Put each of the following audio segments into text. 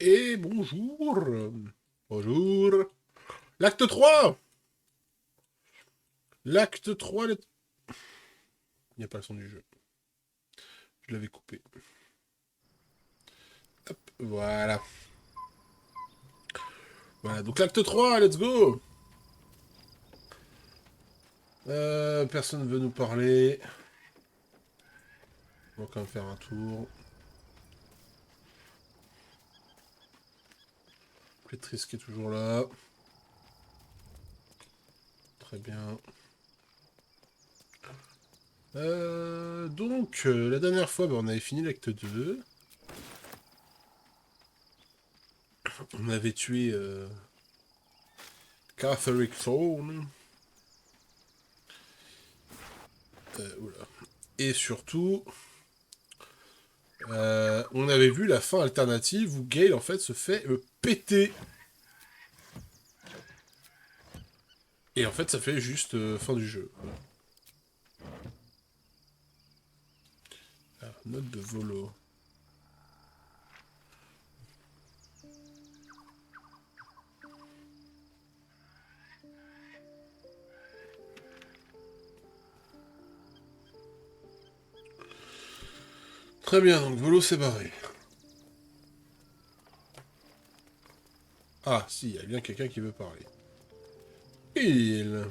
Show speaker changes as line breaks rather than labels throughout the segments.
Et bonjour. Bonjour. L'acte 3. L'acte 3. Il n'y a pas le son du jeu. Je l'avais coupé. Hop, voilà. Voilà, donc l'acte 3, let's go. Personne ne veut nous parler. On va quand même faire un tour. Pétrice qui est toujours là. Très bien. La dernière fois, on avait fini l'acte 2. On avait tué Catherick Thorne. Oula. Et surtout, on avait vu la fin alternative où Gale en fait se fait péter. Et en fait, ça fait juste fin du jeu. Voilà. Alors, note de volo. Très bien, donc volo c'est barré. Ah, si, il y a bien quelqu'un qui veut parler. Il.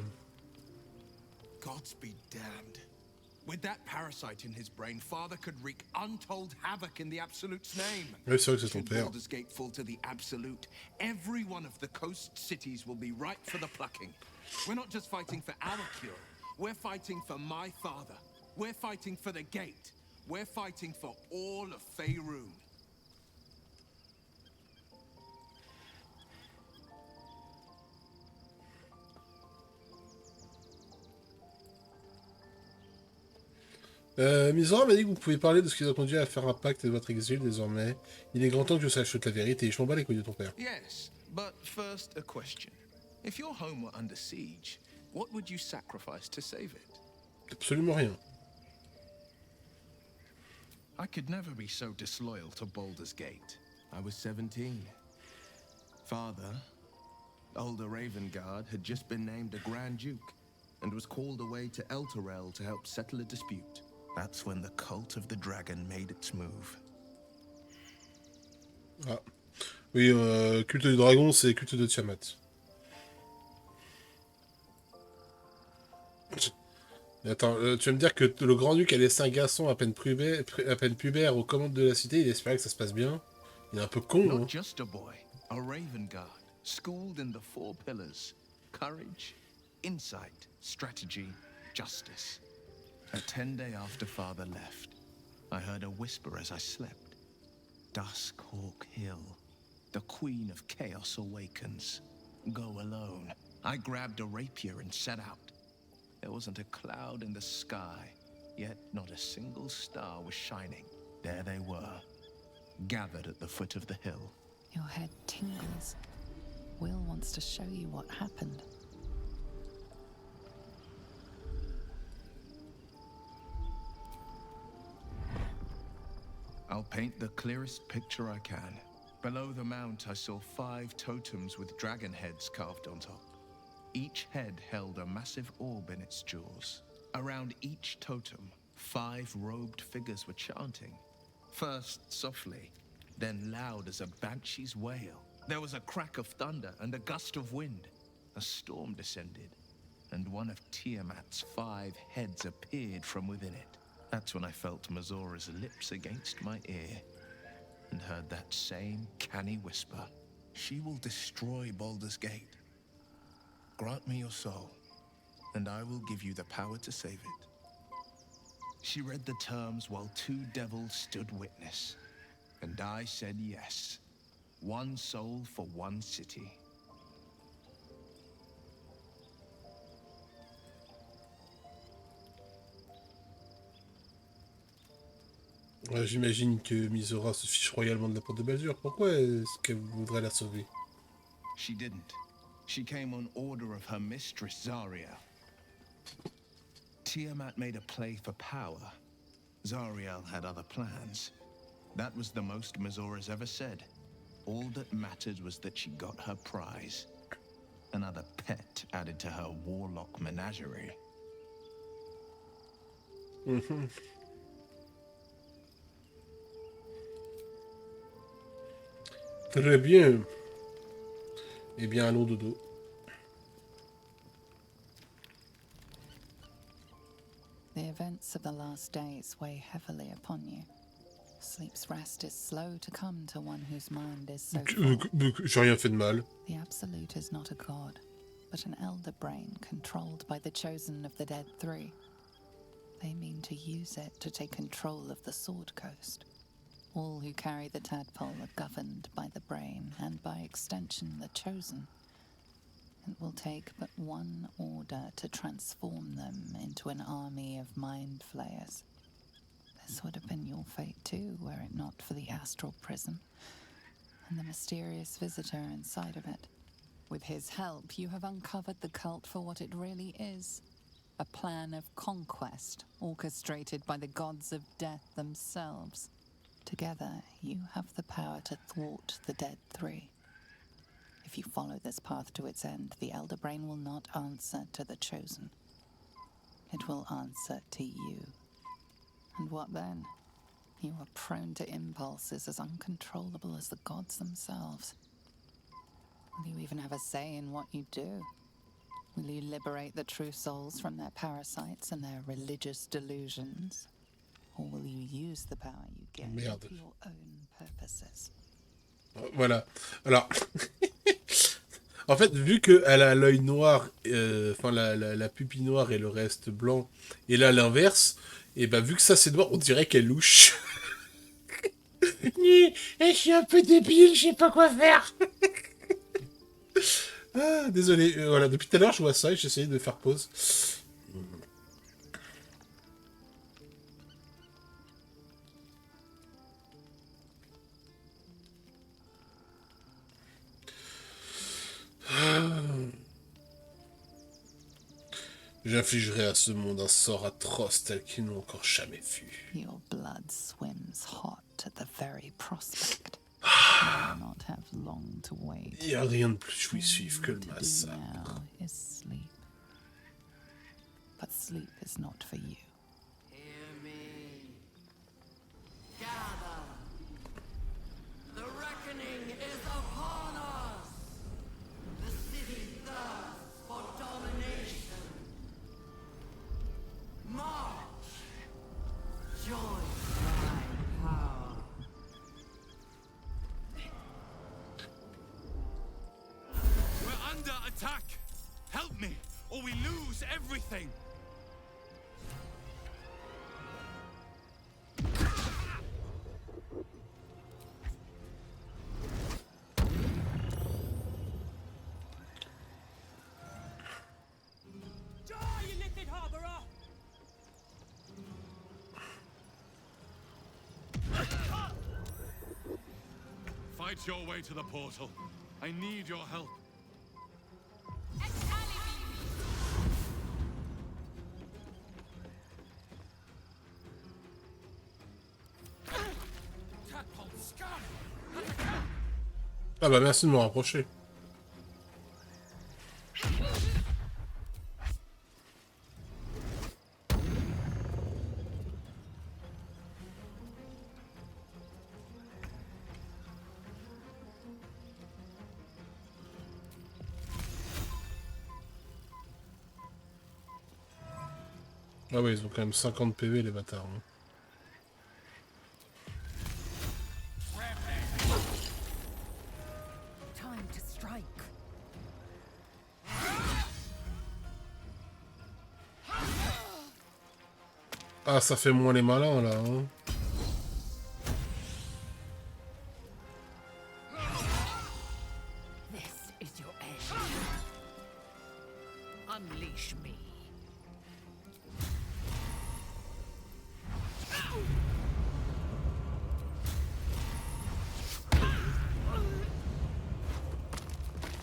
Gods be damned. With that parasite in his brain, Father could wreak untold havoc in the Absolute's name.
Ouais, c'est vrai que c'est ton
Should
père.
Baldur's Gate fall to the Absolute, every one of the coast cities will be ripe for the plucking. We're not just fighting for our cure. We're fighting for my father. We're fighting for the Gate. We're fighting for all of Faerun.
Misora m'a dit que vous pouvez parler de ce qui a conduit à faire un pacte de votre exil désormais. Il est grand temps que je sache toute la vérité et je m'en bats les couilles de ton père.
Yes, but first a question. If your home were under siege, what would you sacrifice to save it?
Absolument rien.
I could never be so disloyal to Baldur's Gate. I was 17. Father, older Ravengard, had just been named a Grand Duke and was called away to Elturel to help settle a dispute. That's when the cult of the dragon made its move.
Ah. Oui, culte du dragon, c'est culte de Tiamat. Attends, tu vas me dire que le grand-duc a laissé un garçon à peine pubère aux commandes de la cité, il espérait que ça se passe bien. Il est un peu con,
Not
hein.
just a boy, a Ravengard, schooled in the four pillars: courage, insight, strategy, justice. A 10-day after Father left, I heard a whisper as I slept. Duskhawk Hill, the Queen of Chaos awakens. Go alone. I grabbed a rapier and set out. There wasn't a cloud in the sky, yet not a single star was shining. There they were, gathered at the foot of the hill.
Your head tingles. Will wants to show you what happened.
I'll paint the clearest picture I can. Below the mount, I saw 5 totems with dragon heads carved on top. Each head held a massive orb in its jaws. Around each totem, 5 robed figures were chanting. First softly, then loud as a banshee's wail. There was a crack of thunder and a gust of wind. A storm descended, and one of Tiamat's 5 heads appeared from within it. That's when I felt Mazora's lips against my ear and heard that same canny whisper. She will destroy Baldur's Gate. Grant me your soul, and I will give you the power to save it. She read the terms while 2 devils stood witness, and I said yes. 1 soul for 1 city.
Ouais, j'imagine que Misora se fiche royalement de la porte de Baldur. Pourquoi est-ce qu'elle voudrait la sauver?
She didn't. She came on order of her mistress, Zariel. Tiamat made a play for power. Zariel had other plans. That was the most Mazora's ever said. All that mattered was that she got her prize. Another pet added to her warlock menagerie.
Très bien. Eh bien, allons dodo.
The events of the last days weigh heavily upon you. Sleep's rest is slow to come to one whose mind is so full.
J'ai rien fait de mal.
The Absolute is not a god, but an elder brain controlled by the chosen of the Dead Three. They mean to use it to take control of the Sword Coast. All who carry the tadpole are governed by the brain, and by extension the chosen. It will take but one order to transform them into an army of mind flayers. This would have been your fate too, were it not for the astral prism and the mysterious visitor inside of it. With his help, you have uncovered the cult for what it really is. A plan of conquest orchestrated by the gods of death themselves. Together, you have the power to thwart the Dead Three. If you follow this path to its end, the Elder Brain will not answer to the Chosen. It will answer to you. And what then? You are prone to impulses as uncontrollable as the gods themselves. Will you even have a say in what you do? Will you liberate the true souls from their parasites and their religious delusions? Or will you use the power you get for your own purposes?
Voilà. Alors, en fait, vu qu'elle a l'œil noir, enfin la pupille noire et le reste blanc, et là l'inverse, et ben vu que ça c'est noir, on dirait qu'elle louche. Je suis un peu débile, je sais pas quoi faire. Ah, désolé, voilà, depuis tout à l'heure je vois ça et j'essayais de faire pause. J'infligerai à ce monde un sort atroce tel qu'ils n'ont encore jamais vu.
Your blood swims hot at the very prospect. You will not have long to wait.
Il n'y a rien de plus jouissif que le massacre.
Now is sleep. But sleep is not for you.
Hear me. Gather. The reckoning is upon us. The city thirsts for domination. March. Join my power.
We're under attack! Help me, or we lose everything!
Die, you little harborer!
Fight your way to the portal. I need your help.
Ah bah merci de me rapprocher. Ah ouais, ils ont quand même 50 PV les bâtards. Hein.
Time to strike.
Ah, ça fait moins les malins là. Hein.
This is your end. Unleash me.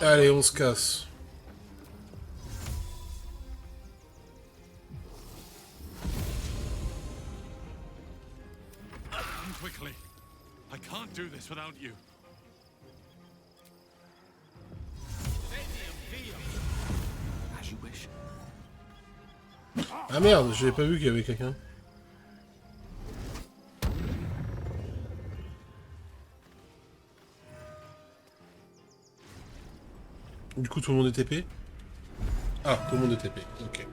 Allez, on se casse.
Come quickly. I can't do this without you.
wish.
Ah merde, j'avais pas vu qu'il y avait quelqu'un. Du coup, tout le monde est TP? Ah, tout le monde est TP, ok.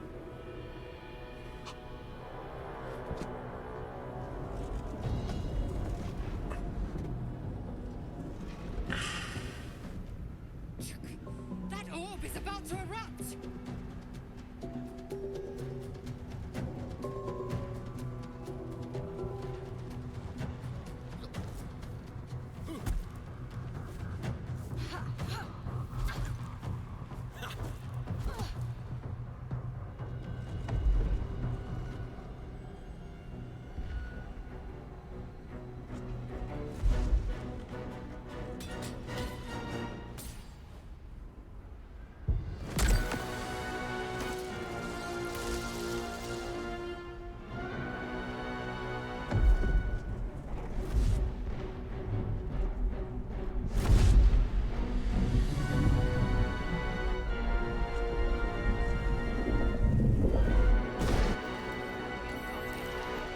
That orb is about to erupt!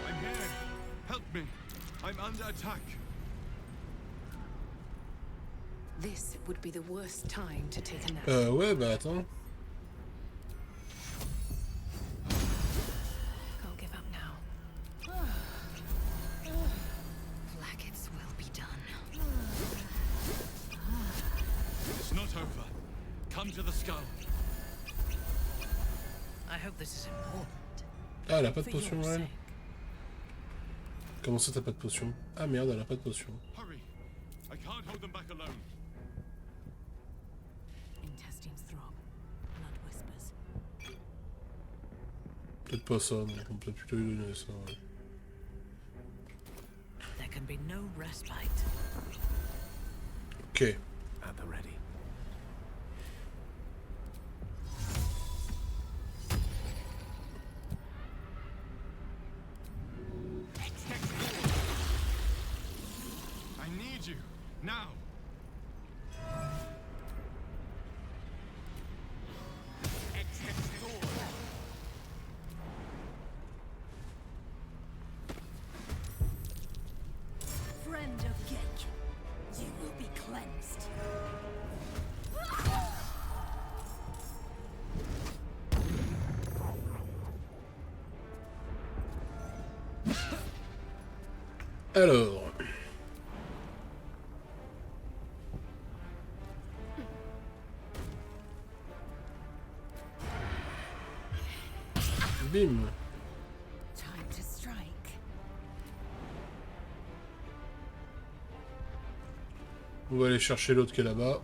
I'm here. Help me. I'm under attack.
This would be the worst time to take a nap.
Ouais, bah attends.
I'll give up now. Blackets will be done.
It's not over. Come to the skull.
I hope this is important.
Ah, elle a pas de
For
potion,
your
elle.
sake.
Comment ça, t'as pas de potion? Ah merde, elle a pas de potion.
Hurry. I can't hold them back alone.
Intestines throb. Blood whispers.
Peut-être pas ça, non. On peut plutôt lui donner ça, ouais.
There can be no respite.
Ok.
At the ready.
I need you. Now.
Friend of Gek, you will be cleansed.
Alors. Bim.
Time to strike.
On va aller chercher l'autre qui est là-bas.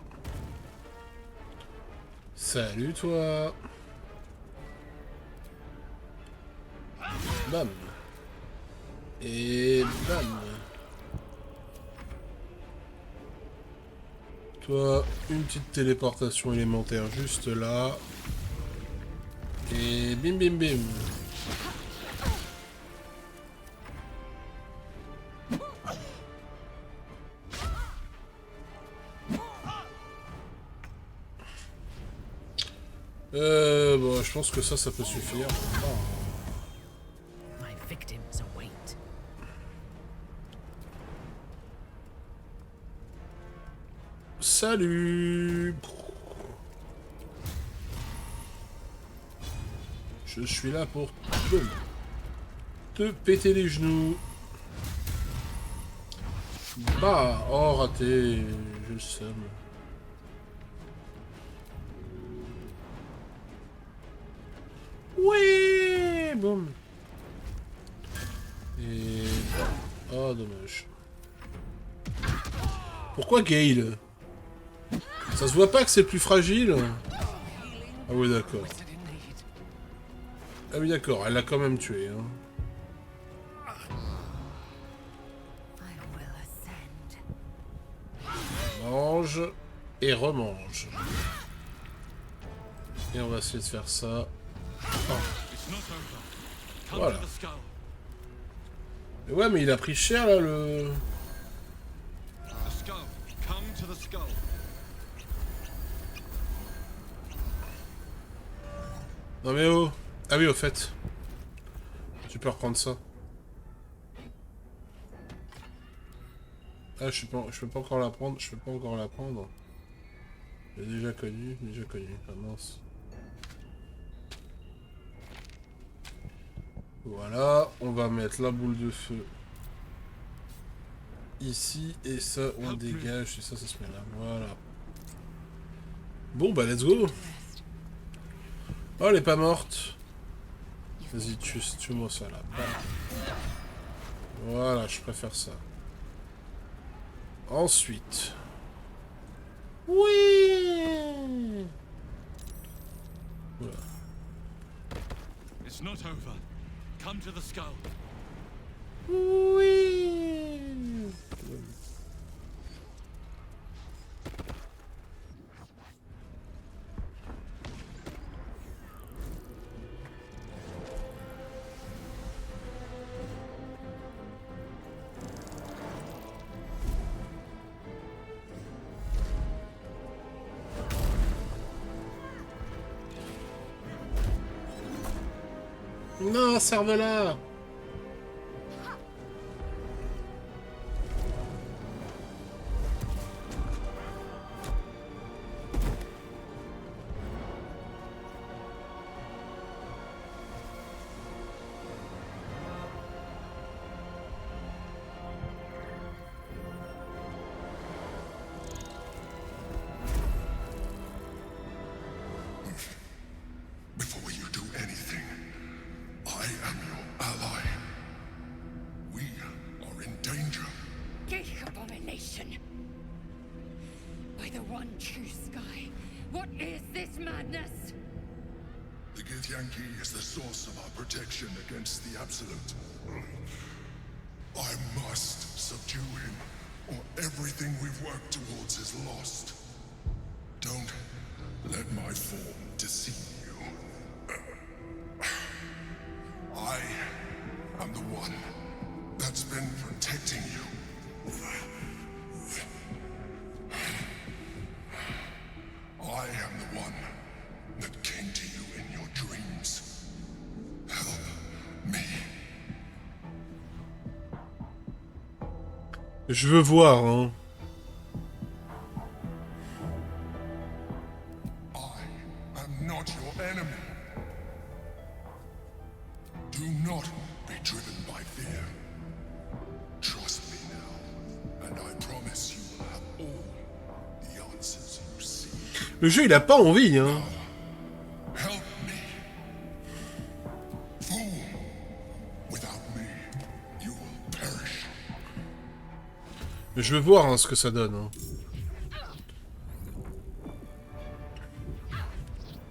Salut toi. Bam. Et bam. Toi, une petite téléportation élémentaire juste là. Et bim bim bim. Bon, je pense que ça peut suffire.
My victims await.
Salut. Je suis là pour boum, te péter les genoux. Bah, oh raté, je somme. Oui, boum. Et oh dommage. Pourquoi Gale? Ça se voit pas que c'est le plus fragile? Ah oui d'accord. Ah oui d'accord, elle l'a quand même tué. Hein.
I will ascend.
Mange et remange. Et on va essayer de faire ça. Oh.
It's not over. Come
Voilà.
to the skull.
Mais ouais mais il a pris cher là le...
The skull. Come to the skull.
Non mais oh. Ah oui, au fait. Tu peux reprendre ça. Ah, je peux pas encore la prendre. Je peux pas encore la prendre. J'ai déjà connu, déjà connu. Ah mince. Voilà, on va mettre la boule de feu ici, et ça, on dégage, et ça se met là. Voilà. Bon, bah, let's go. Oh, elle est pas morte. Vas-y, tue-moi ça, là. Bam. Voilà, je préfère ça. Ensuite... Oui. Voilà.
It's not over. Come to the skull.
Oui. Non, serve-la.
Before you do anything, I am your ally. We are in danger.
Gay abomination! By the one true sky, what is this madness?
The Githyanki is the source of our protection against the Absolute. I must subdue him, or everything we've worked towards is lost. Don't let my form deceive you. I am the one that's been protecting you. I am the one that came to you in your dreams. Help me.
Je veux voir, hein.
I am not your enemy. Do not be driven by fear. Trust me now, and I promise you will have all the answers you seek.
Le jeu, il a pas envie, hein.
Help me. Fool. Without me, you will perish.
Mais je veux voir hein, ce que ça donne. Hein.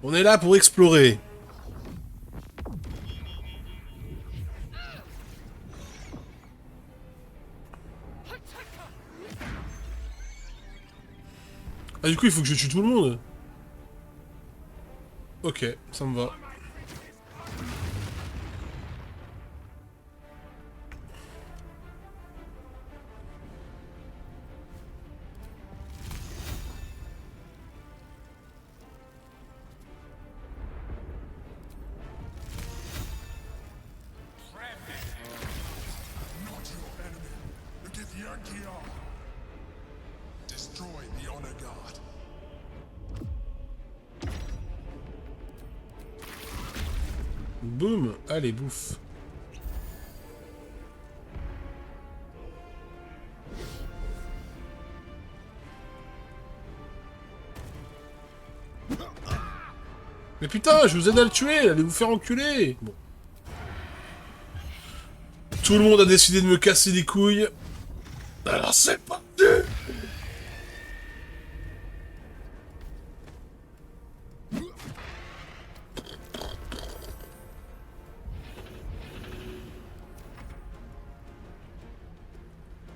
On est là pour explorer. Ah du coup il faut que je tue tout le monde. Ok, ça me va.
Not your enemy. The Githyanki are. Destroy the Honor Guard.
Boum, allez bouffe. Mais putain, je vous aide à le tuer, allez vous faire enculer. Bon. Tout le monde a décidé de me casser les couilles. Alors c'est parti.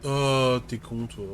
Oh, t'es con, toi.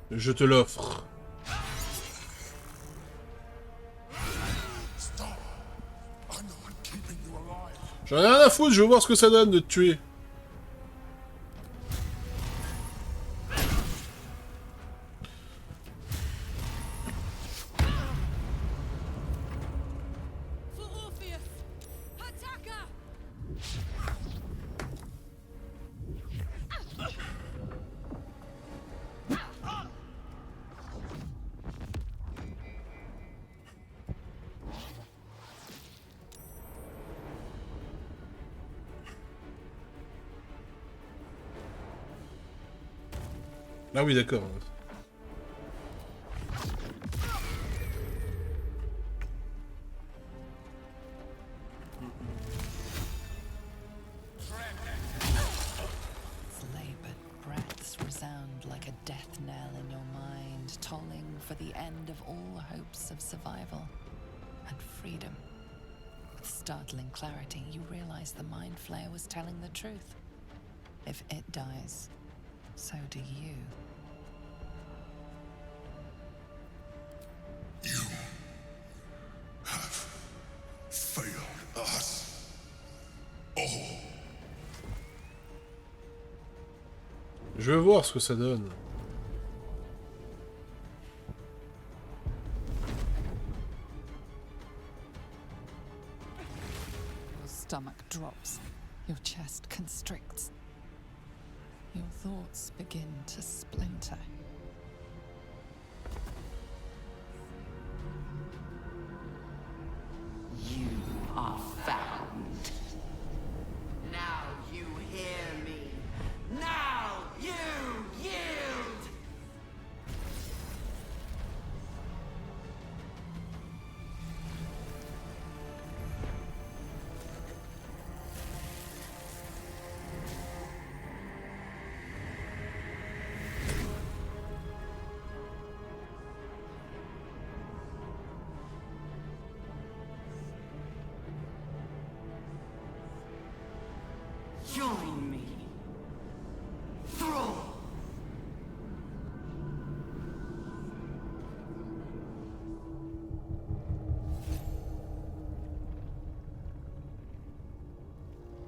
Je te l'offre.
Stop! I'm the one keeping you alive.
J'en ai rien à foutre, je veux voir ce que ça donne de te tuer.
For Orpheus! Attacker!
Ah oui, d'accord.
Its labored breaths resound like a death knell in your mind, tolling for the end of all hopes of survival and freedom. With startling clarity, you realize the mind flayer was telling the truth. If it dies, so do you.
You have failed us all.
Je veux voir ce que ça donne.
Your stomach drops, your chest constricts. Your thoughts begin to splinter.
You are found. Now you hear me. Now you yield! Join me. Throw!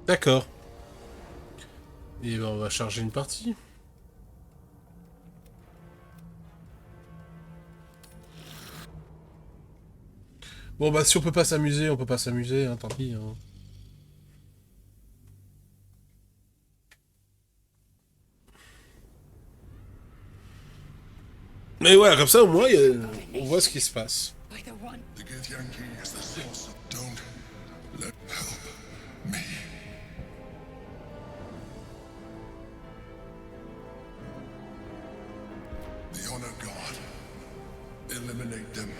D'accord. Et ben on va charger une partie. Bon bah si on peut pas s'amuser, on peut pas s'amuser, hein, tant pis. Hein. Mais voilà, comme ça au moins on voit ce qui se passe.
By the one
The Githyanki is the source of... Don't let help me. The Honor God. Eliminate them.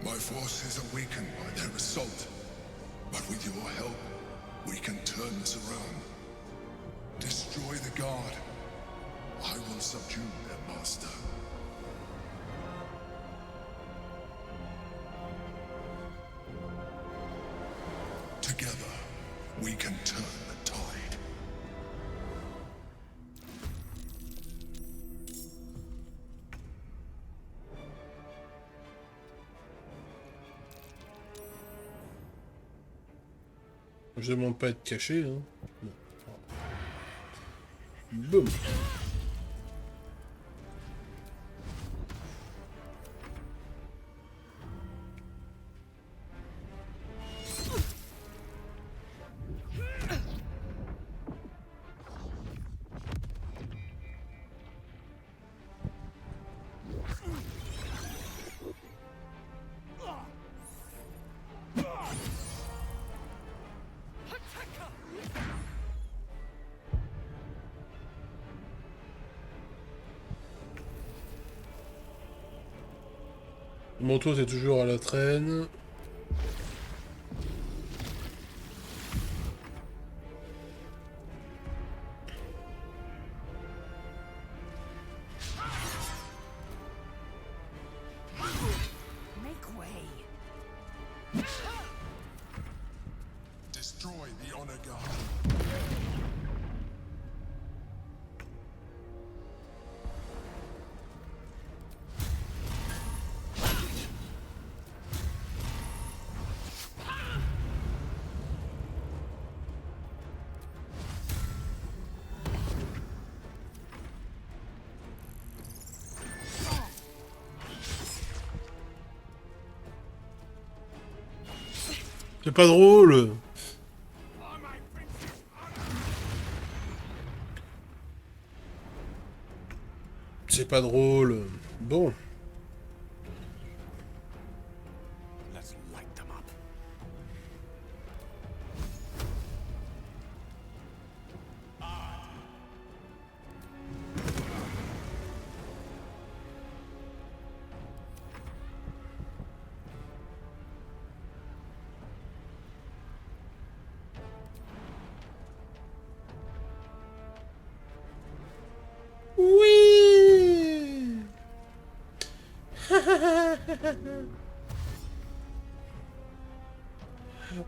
My force is awakened by their assault. But with your help, we can turn this around. Destroy the God. I will subdue their master. Together, we can turn the tide.
Je demande pas à être caché. Hein. Boum. Mon tour c'est toujours à la traîne.
make way.
Destroy the Honor God.
C'est pas drôle. C'est pas drôle. Bon.
Let's light them up.
Oui.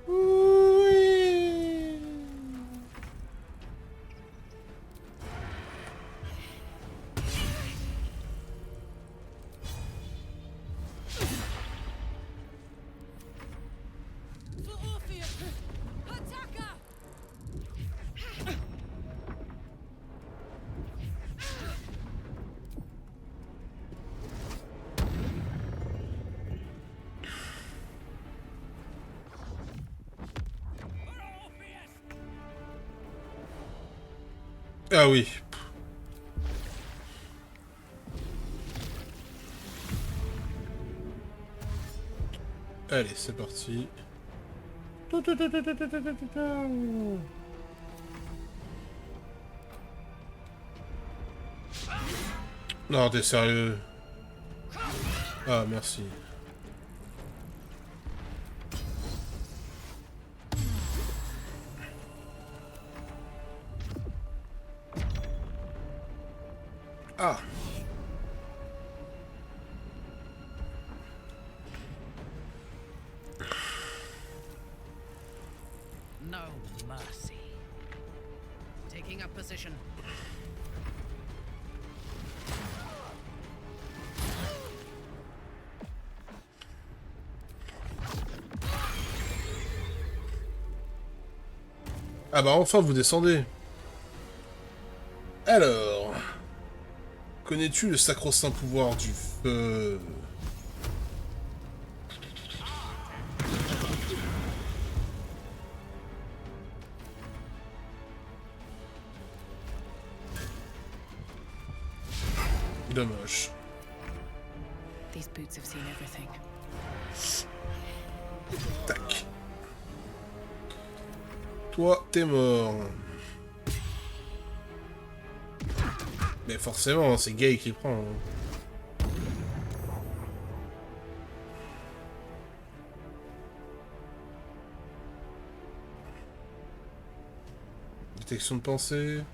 Oui. Ah oui. Allez, c'est parti. Non, t'es sérieux? Ah, merci. Ah.
No mercy. Taking up position.
Ah bah enfin vous descendez. Alors... Connais-tu le sacro-saint pouvoir du feu? Dommage.
These boots have seen everything.
Tac. Toi, t'es mort. Mais forcément, c'est Gay qui prend. Hein. Détection de pensée.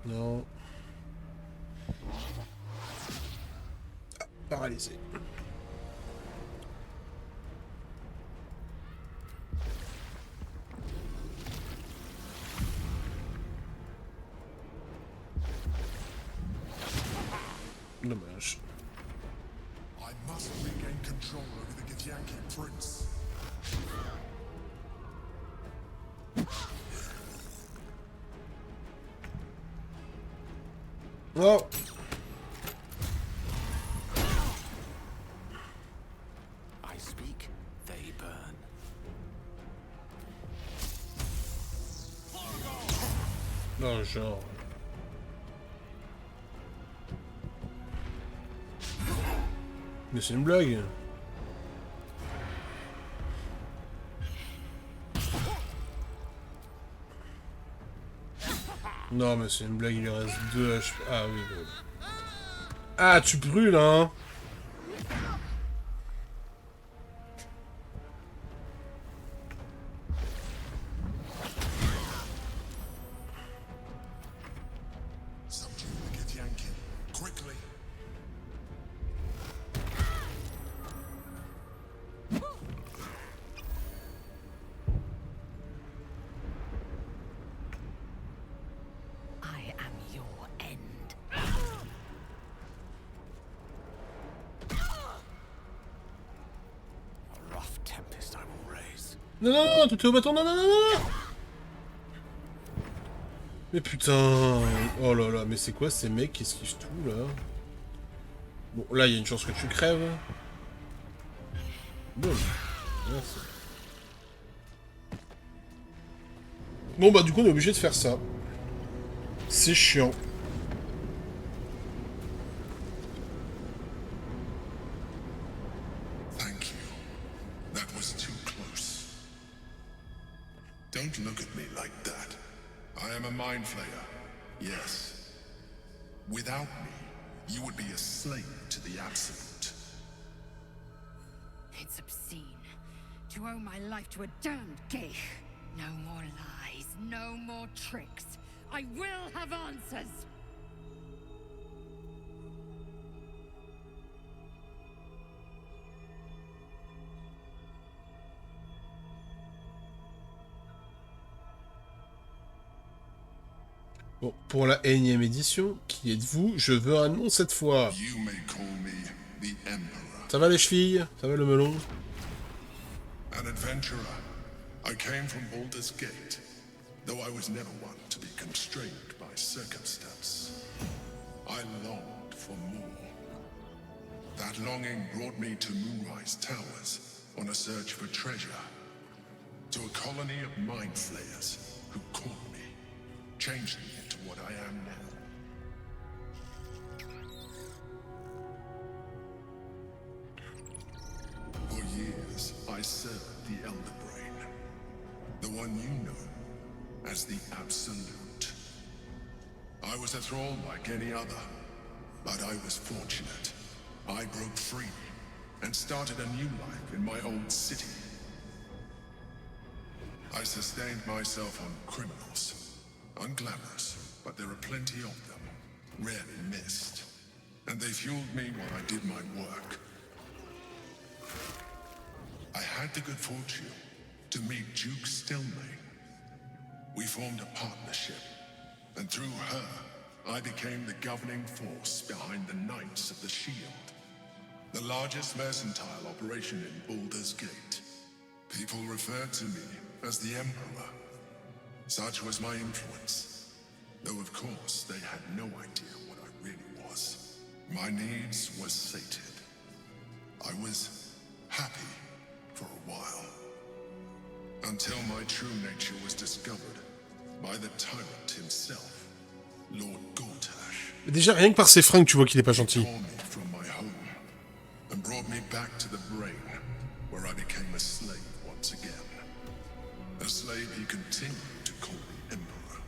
Non. Ah, paralysé. Dommage.
I must regain control over the Githyanki prince.
Oh.
I speak, they burn.
Non, genre... Mais c'est une blague. Non, mais c'est une blague, il lui reste 2 HP. Ah oui, bon. Ah, tu brûles, hein.
Subdue the Githyanki quickly.
I am your end.
A rough tempest I will raise.
Non, non, non, tout est au bâton, non, non, non, non. Mais putain. Oh là là, mais c'est quoi ces mecs qui esquivent tout, là? Bon, là, il y a une chance que tu crèves. Boum. Merci. Bon bah du coup on est obligé de faire ça. C'est chiant.
Thank you. That was too close. Don't look at me like that. I am a mind flayer. Yes. Without me, you would be a slave to the Absolute.
It's obscene to owe my life to a damned geich. No more lies, no more tricks. I will have answers.
Bon, pour la énième édition, qui êtes-vous? Je veux un nom cette fois.
You may call me the Emperor.
Ça va les chevilles? Ça va le melon?
An adventurer. I came from Baldur's Gate, though I was never one to be constrained by circumstance. I longed for more. That longing brought me to Moonrise Towers on a search for treasure. To a colony of mind flayers who caught me, changed me into what I am now. For years, I served the Elder Brain, the one you know as the Absolute. I was a thrall like any other, but I was fortunate. I broke free and started a new life in my old city. I sustained myself on criminals, unglamorous, but there are plenty of them, rarely missed, and they fueled me while I did my work. I had the good fortune to meet Duke Stilmane. We formed a partnership, and through her, I became the governing force behind the Knights of the Shield, the largest mercantile operation in Baldur's Gate. People referred to me as the Emperor. Such was my influence, though of course they had no idea what I really was. My needs were sated. I was happy for a while, until my true nature was discovered by the tyrant himself, Lord Gortash.
Mais déjà, rien que par ses fringues, tu vois qu'il est pas gentil.
Tore me from my home and brought me back to the brain, where I became a slave once again. A slave he continued to call the Emperor.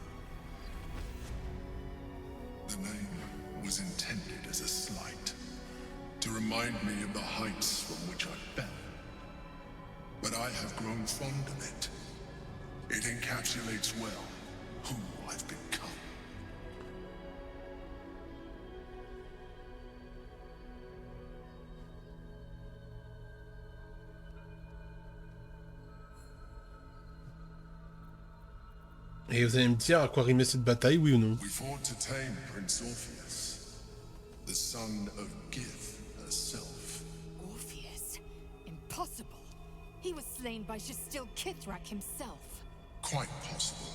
The name was intended as a slight, to remind me of the heights from which I fell. But I have grown fond of it. It encapsulates well who I've become.
Et vous allez me dire à quoi rimait cette bataille, oui ou non?
We fought to tame Prince Orpheus, the son of Gith herself.
Orpheus? Impossible. He was slain by Jastil Kithrak himself.
Quite possible,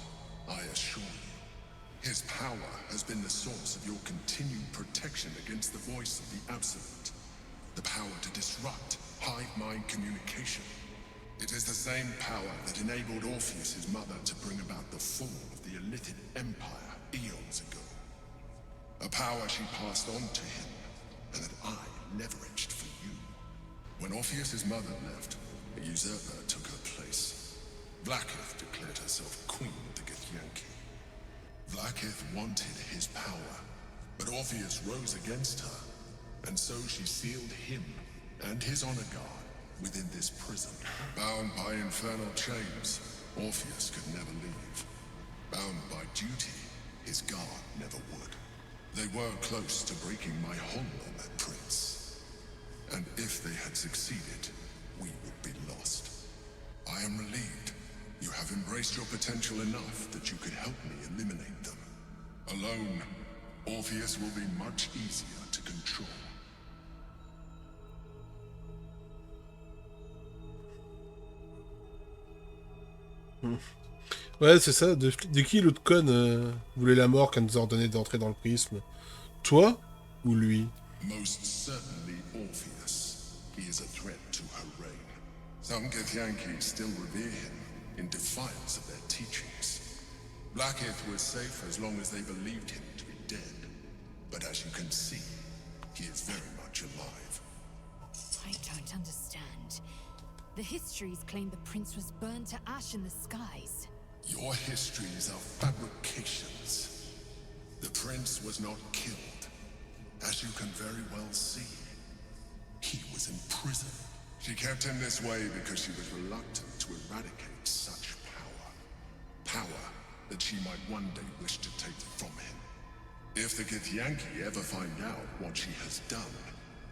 I assure you. His power has been the source of your continued protection against the voice of the Absolute. The power to disrupt hive mind communication. It is the same power that enabled Orpheus's mother to bring about the fall of the Elitid Empire eons ago. A power she passed on to him, and that I leveraged for you. When Orpheus's mother left, a usurper took her place. Blackith declared herself queen of the Githyanki. Blackith wanted his power, but Orpheus rose against her, and so she sealed him and his honor guard within this prison. Bound by infernal chains, Orpheus could never leave. Bound by duty, his guard never would. They were close to breaking my hold on that prince. And if they had succeeded, we would be lost. I am relieved. You have embraced your potential enough that you could help me eliminate them. Alone, Orpheus will be much easier to control.
Ouais, c'est ça. De qui l'autre conne voulait la mort quand nous a ordonné d'entrer dans le prisme? Toi ou lui?
Most certainly Orpheus. He is a threat to her reign. Some Githyanki still revere him in defiance of their teachings. Blackith was safe as long as they believed him to be dead. But as you can see, he is very much alive.
I don't understand. The histories claim the prince was burned to ash in the skies.
Your histories are fabrications. The prince was not killed. As you can very well see, he was in prison. She kept him this way because she was reluctant to eradicate such power. Power that she might one day wish to take from him. If the Githyanki ever find out what she has done,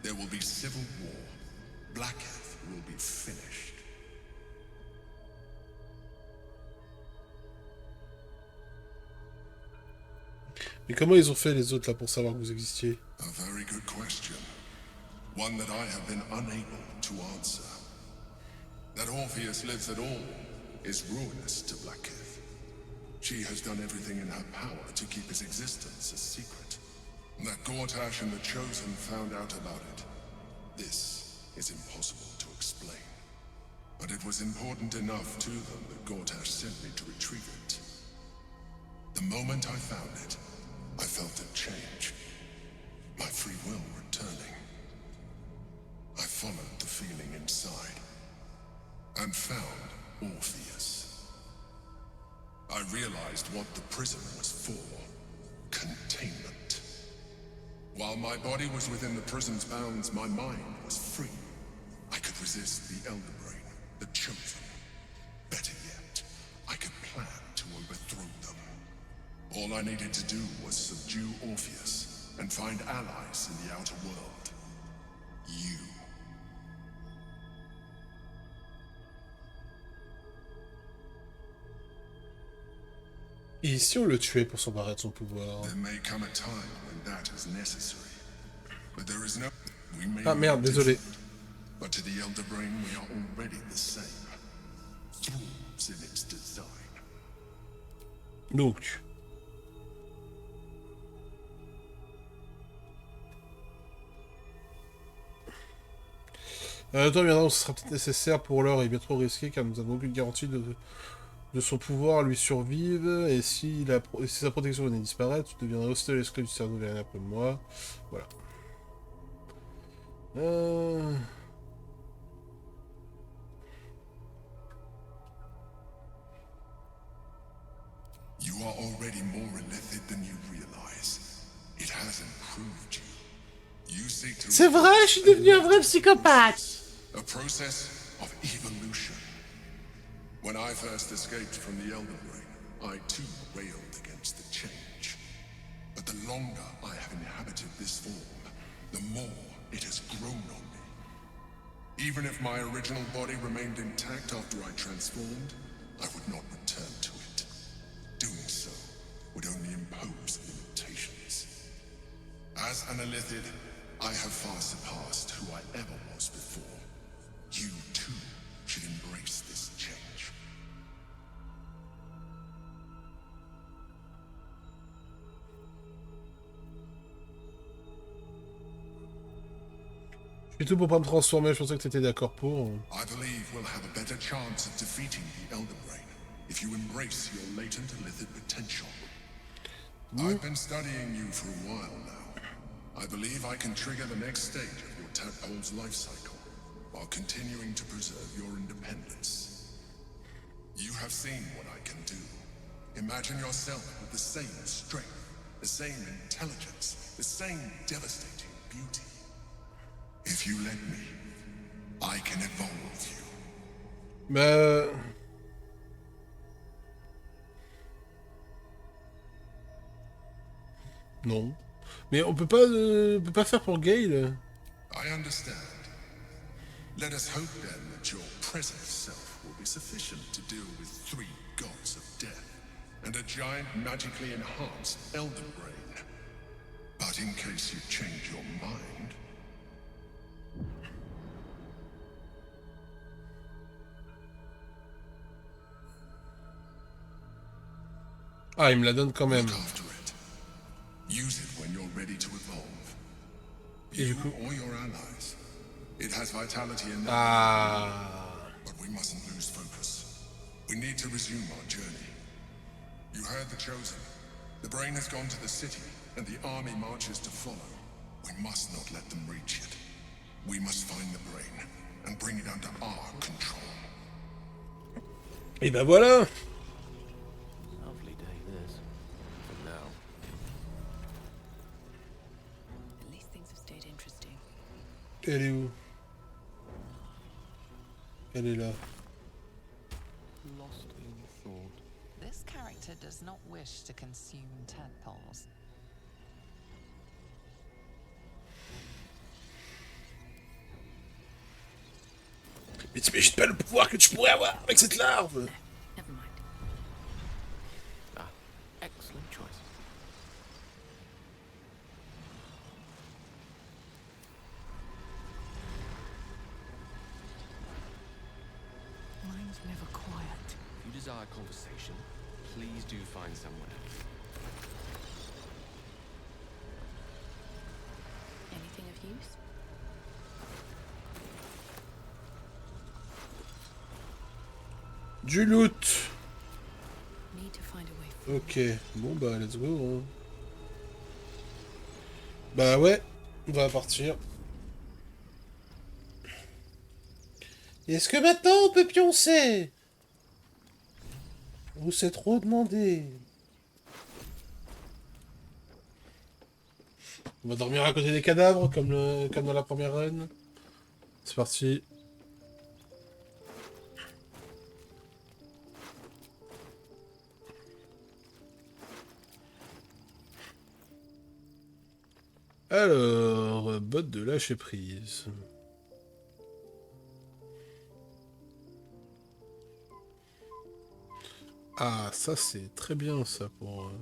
there will be civil war. Blackith will be finished.
Mais comment ils ont fait les autres là pour savoir que vous existiez?
A very good question. One that I have been unable to answer. That Orpheus lives at all is ruinous to Blackith. She has done everything in her power to keep his existence a secret. That Gortash and the Chosen found out about it. This is impossible to explain. But it was important enough to them that Gortash sent me to retrieve it. The moment I found it, I felt a change. My free will returning. I followed the feeling inside and found Orpheus. I realized what the prison was for. Containment. While my body was within the prison's bounds, my mind was free. I could resist the Elder Brain, the Chosen. Better yet, I could plan to overthrow them. All I needed to do was subdue Orpheus and find allies in the outer world. You.
Et ici on le tuait pour s'emparer de son pouvoir.
There may come a time when that is necessary. But there is no... We may
Ah merde, désolé.
But to the Elder Brain we are already the same. Thralls in its design.
Donc. Le temps viendra où ce sera peut-être nécessaire pour l'heure et bien trop risqué car nous avons aucune garantie de son pouvoir lui survive et si sa protection venait disparaître, tu deviendrais aussitôt l'esclave du cerveau derrière après moi. Voilà.
You are already more illithid than you realize. It has improved you. You seek to...
C'est vrai, je suis devenu un vrai psychopathe.
A process of evolution. When I first escaped from the Elder Brain, I too railed against the change. But the longer I have inhabited this form, the more it has grown on me. Even if my original body remained intact after I transformed, I would not return to it. Doing so would only impose limitations. As an illithid, I have far surpassed who I ever was before. You too should embrace this change.
Je fais tout pour pas me transformer, je pensais que t'étais d'accord pour.
I believe we'll have a better chance of defeating the Elder Brain if you embrace your latent illithid potential. I've been studying you for a while now. I believe I can trigger the next stage of your tadpole's life cycle while continuing to preserve your independence. You have seen what I can do. Imagine yourself with the same strength, the same intelligence, the same devastating beauty. If you let me, I can evolve you.
Non. Mais on peut pas faire pour Gale.
I understand. Let us hope then that your present self will be sufficient to deal with 3 gods of death and a giant magically enhanced Elder Brain. But in case you change your mind...
Ah, il me la donne quand même.
Look after it. Use it when you're ready to evolve.
Et
You
du coup...
or your allies. It has vitality enough.
Ah.
But We mustn't lose focus. We need to resume our journey. You heard the Chosen. The brain has gone to the city, and the army marches to follow. We must not let them reach it. We must find the brain, and bring it under our control.
Et ben voilà.
Lovely day this. For now.
At least things have stayed interesting.
Elle est où? Elle est là.
Lost in thought.
This character does not wish to consume tadpoles.
Mais t'imagines pas le pouvoir que tu pourrais avoir avec cette larve?
Never mind.
Ah, excellent choice.
Mine's never quiet.
If you desire conversation, please do find someone else.
Anything of use?
Du loot.
Need to find a way forward.
Ok, bon bah let's go. Hein. Bah ouais, on va partir. Est-ce que maintenant on peut pioncer? Ou c'est trop demandé? On va dormir à côté des cadavres comme dans la première run. C'est parti. Alors, botte de lâcher prise. Ah, ça c'est très bien ça pour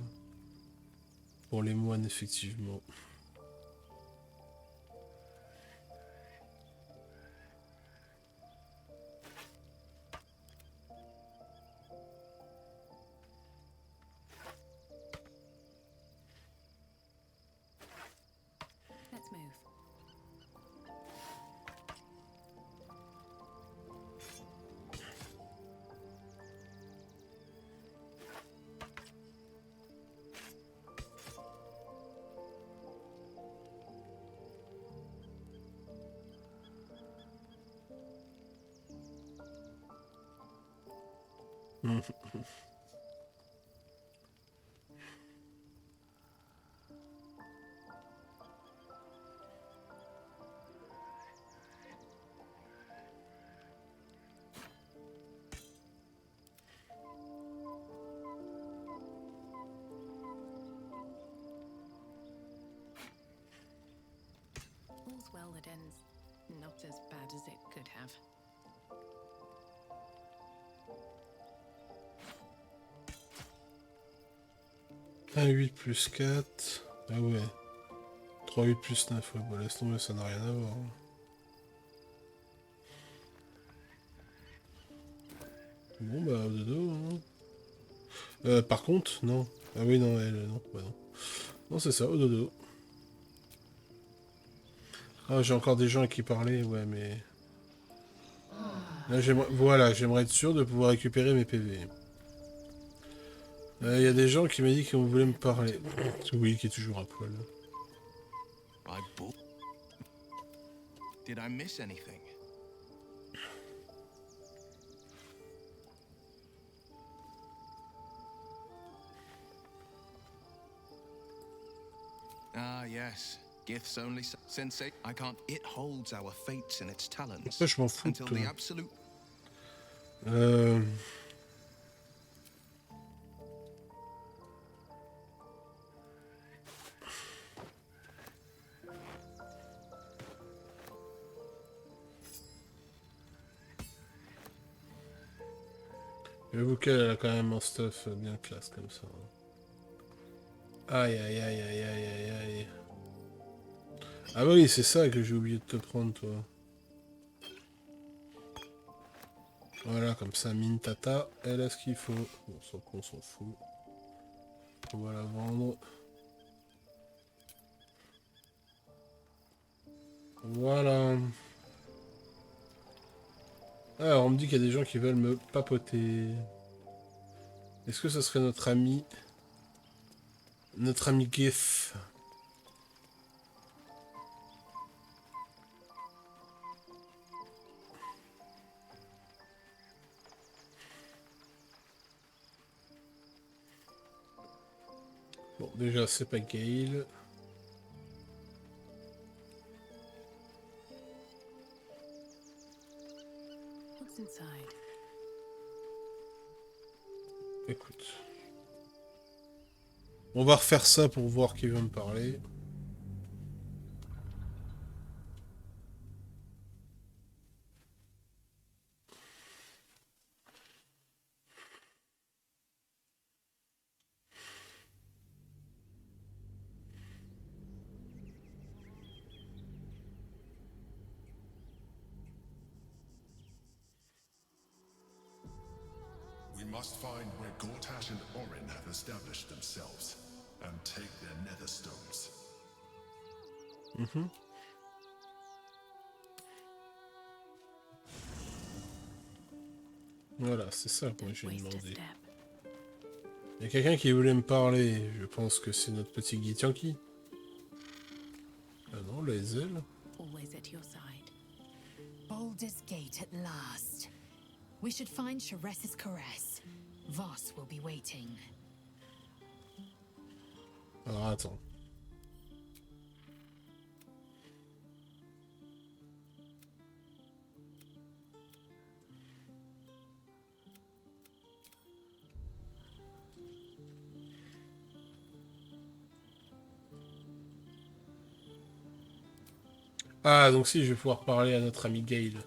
les moines effectivement.
Let's move. All's well that ends not as bad as it could have.
Un 8 plus 4. Ah ouais. 3 8 plus 9. Ouais, bon laisse tomber, ça n'a rien à voir. Hein. Bon bah dodo. Hein. Par contre, non. Ah oui non, elle, non. Bah non. Non c'est ça, au dodo. Ah j'ai encore des gens à qui parler, ouais mais... Là j'aimerais être sûr de pouvoir récupérer mes PV. Il y a des gens qui m'ont dit qu'on voulait me parler. Oui, qui est toujours à poil.
Did I miss anything? Ah yes, Gith's only sensate. I can't. It holds our fates in its talons.
Ça, je m'en fous.
Until the absolute.
J'avoue qu'elle a quand même un stuff bien classe comme ça. Aïe aïe aïe aïe aïe aïe aïe. Ah bah oui, c'est ça que j'ai oublié de te prendre toi. Voilà, comme ça, mine tata, elle a ce qu'il faut. Bon, on s'en fout. On va la vendre. Voilà. Alors, on me dit qu'il y a des gens qui veulent me papoter. Est-ce que ce serait notre ami... Notre ami Gif? Bon, déjà, c'est pas Gale.
What's inside?
Écoute. On va refaire ça pour voir qui veut me parler.
We must find where Gortash and Orin have established themselves, and take their nether stones.
Voilà, c'est ça que moi j'ai
Waste a
demandé.
step.
Il y a quelqu'un qui voulait me parler. Je pense que c'est notre petit Guy Yankee. Ah non, les ailes.
Always at your side.
Baldur's Gate at last. We should find Sharess's caress. Voss will be waiting.
Alors attends. Ah, donc si, je vais pouvoir parler à notre ami Gale.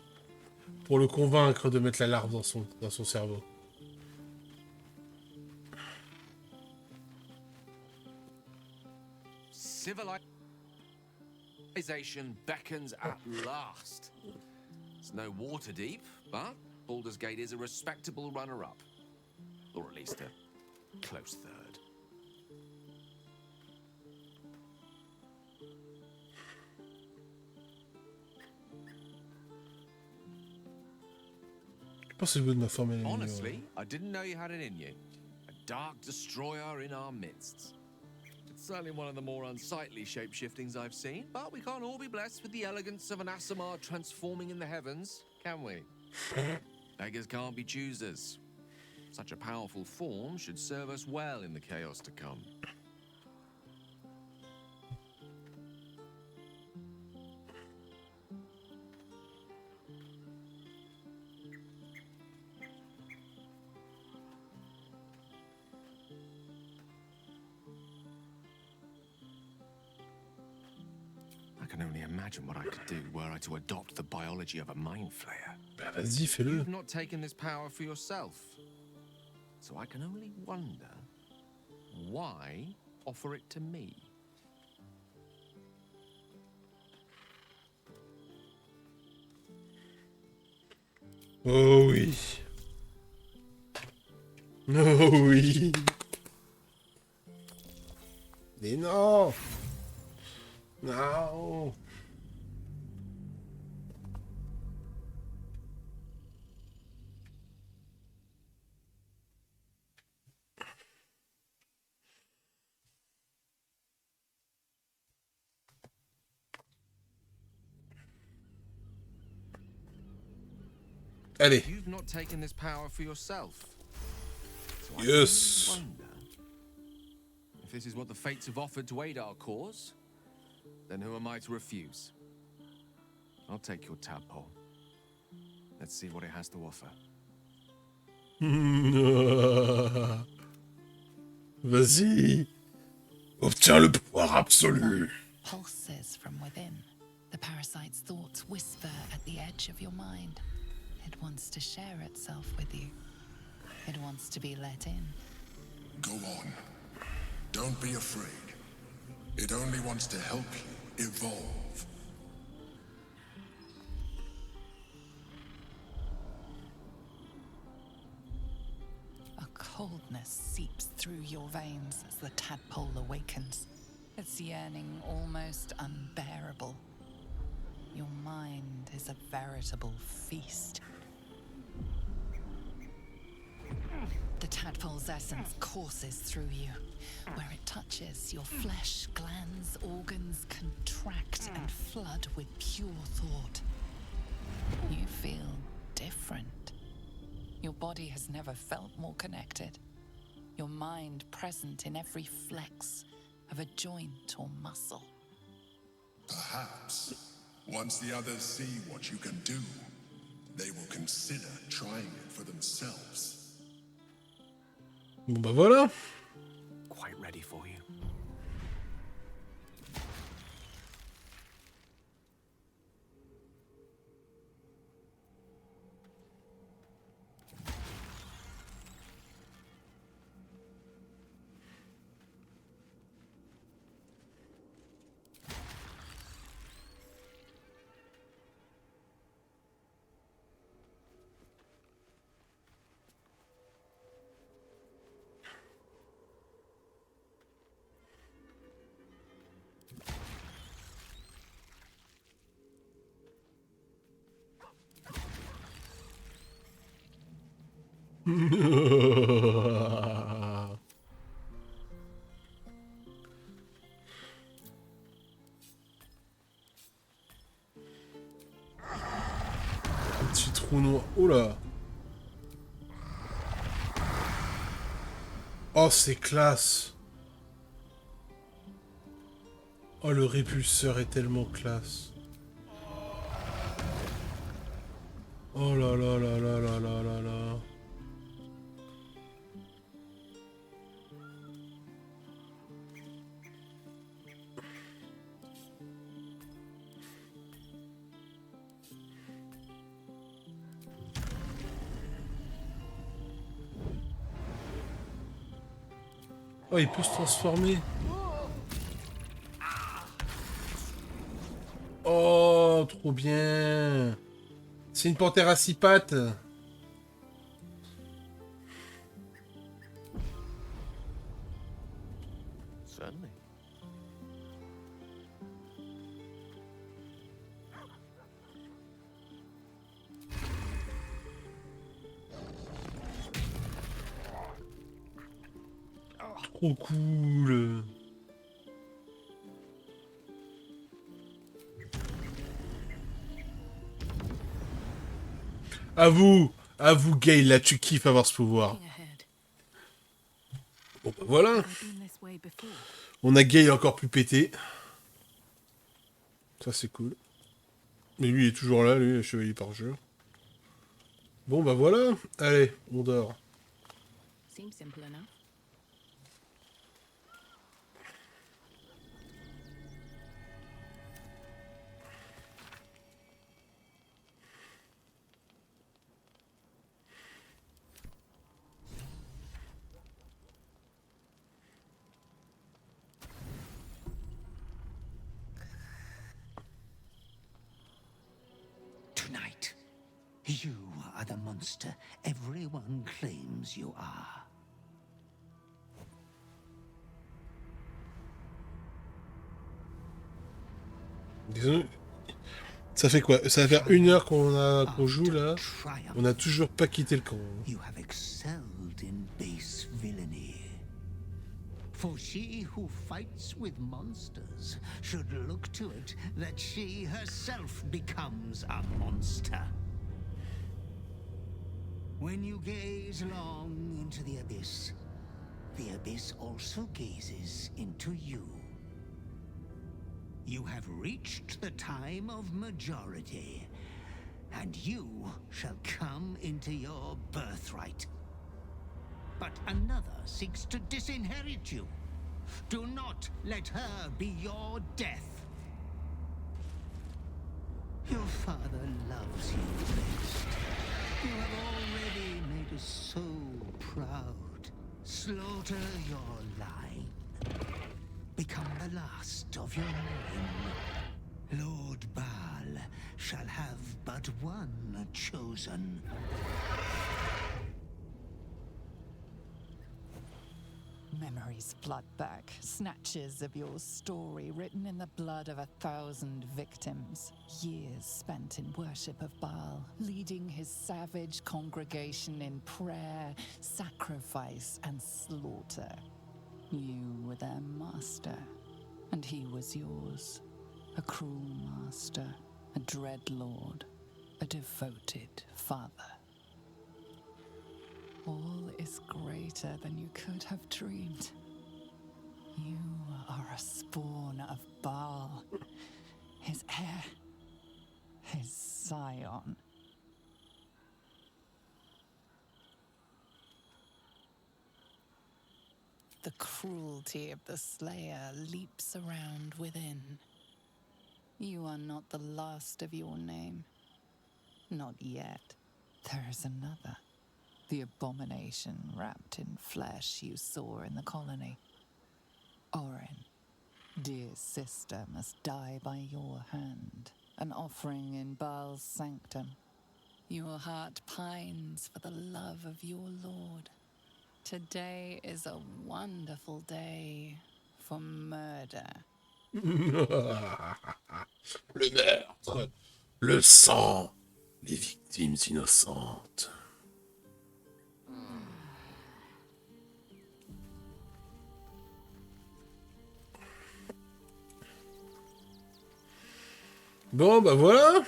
Pour le convaincre de mettre la larve dans son cerveau.
Civilization beckons at last. It's no water deep, but Baldur's Gate is a respectable runner-up. Or at least a close third.
Je pense que c'est le goût de ma forme.
Honestly, I didn't know you had it in you. A dark destroyer in our midst. It's certainly one of the more unsightly shape-shiftings I've seen, but we can't all be blessed with the elegance of an Asimar transforming in the heavens, can we? Beggars can't be choosers. Such a powerful form should serve us well in the chaos to come. I can only imagine what I could do were I to adopt the biology of a mind flayer.
Bah vas-y, fais-le.
You've not taken this power for yourself. So I can only wonder, why offer it to me?
Oh oui. Oh oui. Mais non. Non. Allez.
You've not taken this power for yourself. So I
Yes.
can only wonder, if this is what the fates have offered to aid our cause, then who am I to refuse? I'll take your tadpole. Let's see what it has to offer.
Vas-y. Obtiens le pouvoir absolu.
Pulses from within. The parasite's thoughts whisper at the edge of your mind. It wants to share itself with you. It wants to be let in.
Go on. Don't be afraid. It only wants to help you evolve.
A coldness seeps through your veins as the tadpole awakens. Its yearning almost unbearable. Your mind is a veritable feast. oracle's essence courses through you. Where it touches, your flesh, glands, organs contract and flood with pure thought. You feel different. Your body has never felt more connected. Your mind present in every flex of a joint or muscle.
Perhaps, once the others see what you can do, they will consider trying it for themselves.
Bon bah voilà.
Quite ready for you.
Un petit trou noir. Oh là. Oh, c'est classe. Oh, le répulseur est tellement classe. Oh là là là là là là là là. Oh, il peut se transformer. Oh, trop bien. C'est une panthère à 6 pattes.
Certainly.
Trop cool. À vous, Gale, là, tu kiffes avoir ce pouvoir. Bon, bah voilà. On a Gale encore plus pété. Ça, c'est cool. Mais lui, il est toujours là, lui, le chevalier par jeu. Bon, bah voilà. Allez, on dort.
Seems simple enough.
Tonight, you are the monster everyone claims you are.
Disons, ça fait quoi? Ça va faire 1 heure qu'on joue là. On n'a toujours pas quitté le camp.
You have excelled in base villainy. For she who fights with monsters should look to it that she herself becomes a monster. When you gaze long into the abyss also gazes into you. You have reached the time of majority, and you shall come into your birthright. But another seeks to disinherit you. Do not let her be your death. Your father loves you best. You have already made us so proud. Slaughter your line. Become the last of your name. Lord Baal shall have but one chosen.
Memories flood back, snatches of your story written in the blood of 1,000 victims. Years spent in worship of Baal, leading his savage congregation in prayer, sacrifice, and slaughter. You were their master, and he was yours. A cruel master, a dread lord, a devoted father. All is greater than you could have dreamed. You are a spawn of Baal, his heir, his scion. The cruelty of the Slayer leaps around within. You are not the last of your name. Not yet. There is another. The abomination wrapped in flesh you saw in the colony. Orin, dear sister, must die by your hand, an offering in Baal's sanctum. Your heart pines for the love of your lord. Today is a wonderful day for murder.
Le meurtre, le sang, les victimes innocentes. Bon, bah voilà.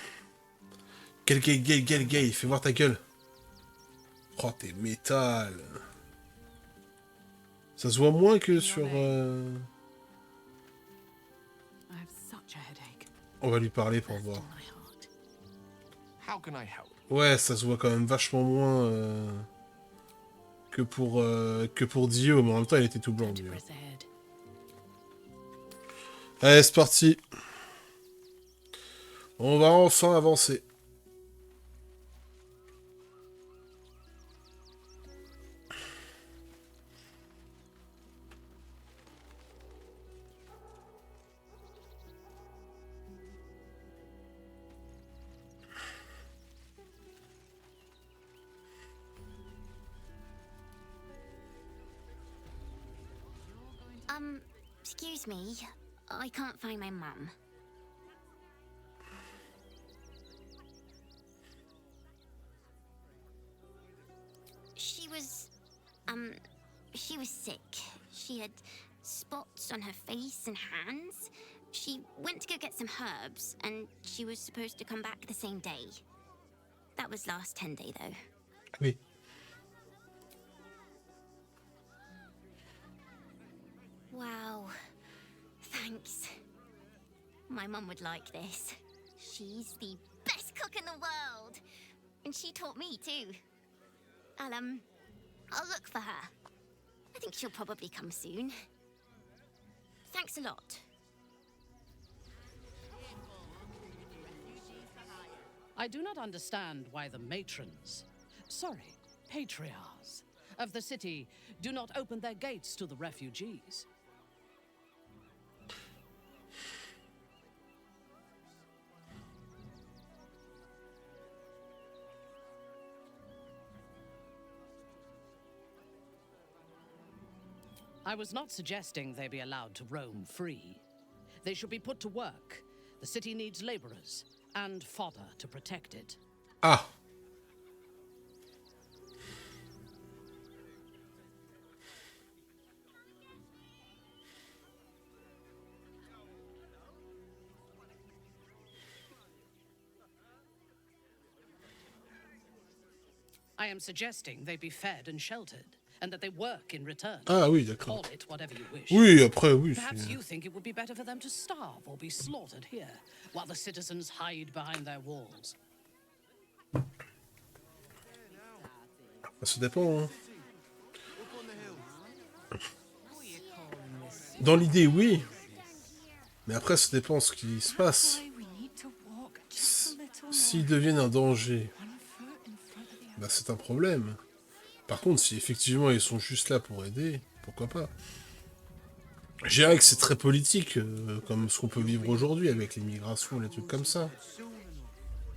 Quel gay, fais voir ta gueule. Oh, t'es métal. Ça se voit moins que sur... On va lui parler pour voir. Ouais, ça se voit quand même vachement moins que pour Dio, mais en même temps, il était tout blanc, lui. Allez, c'est parti. On va enfin avancer.
Excuse me, I can't find my mum. She was sick. She had spots on her face and hands. She went to go get some herbs, and she was supposed to come back the same day. That was last 10 day, though.
Oui.
Wow. Thanks. My mum would like this. She's the best cook in the world. And she taught me, too. I'll look for her. I think she'll probably come soon. Thanks a lot.
I do not understand why the matrons, patriarchs of the city do not open their gates to the refugees. I was not suggesting they be allowed to roam free. They should be put to work. The city needs laborers and fodder to protect it.
Ah.
I am suggesting they be fed and sheltered, and that they work in return.
Ah oui, d'accord.
Call it whatever you wish.
Oui, après, oui.
Perhaps you think it would be better for them to starve or be slaughtered here, while the citizens hide behind their walls.
Ça dépend, hein. Dans l'idée, oui. Mais après, ça dépend ce qui se passe. S'ils deviennent un danger, bah c'est un problème. Par contre, si effectivement ils sont juste là pour aider, pourquoi pas. Je dirais que c'est très politique, comme ce qu'on peut vivre aujourd'hui avec l'immigration, les trucs comme ça.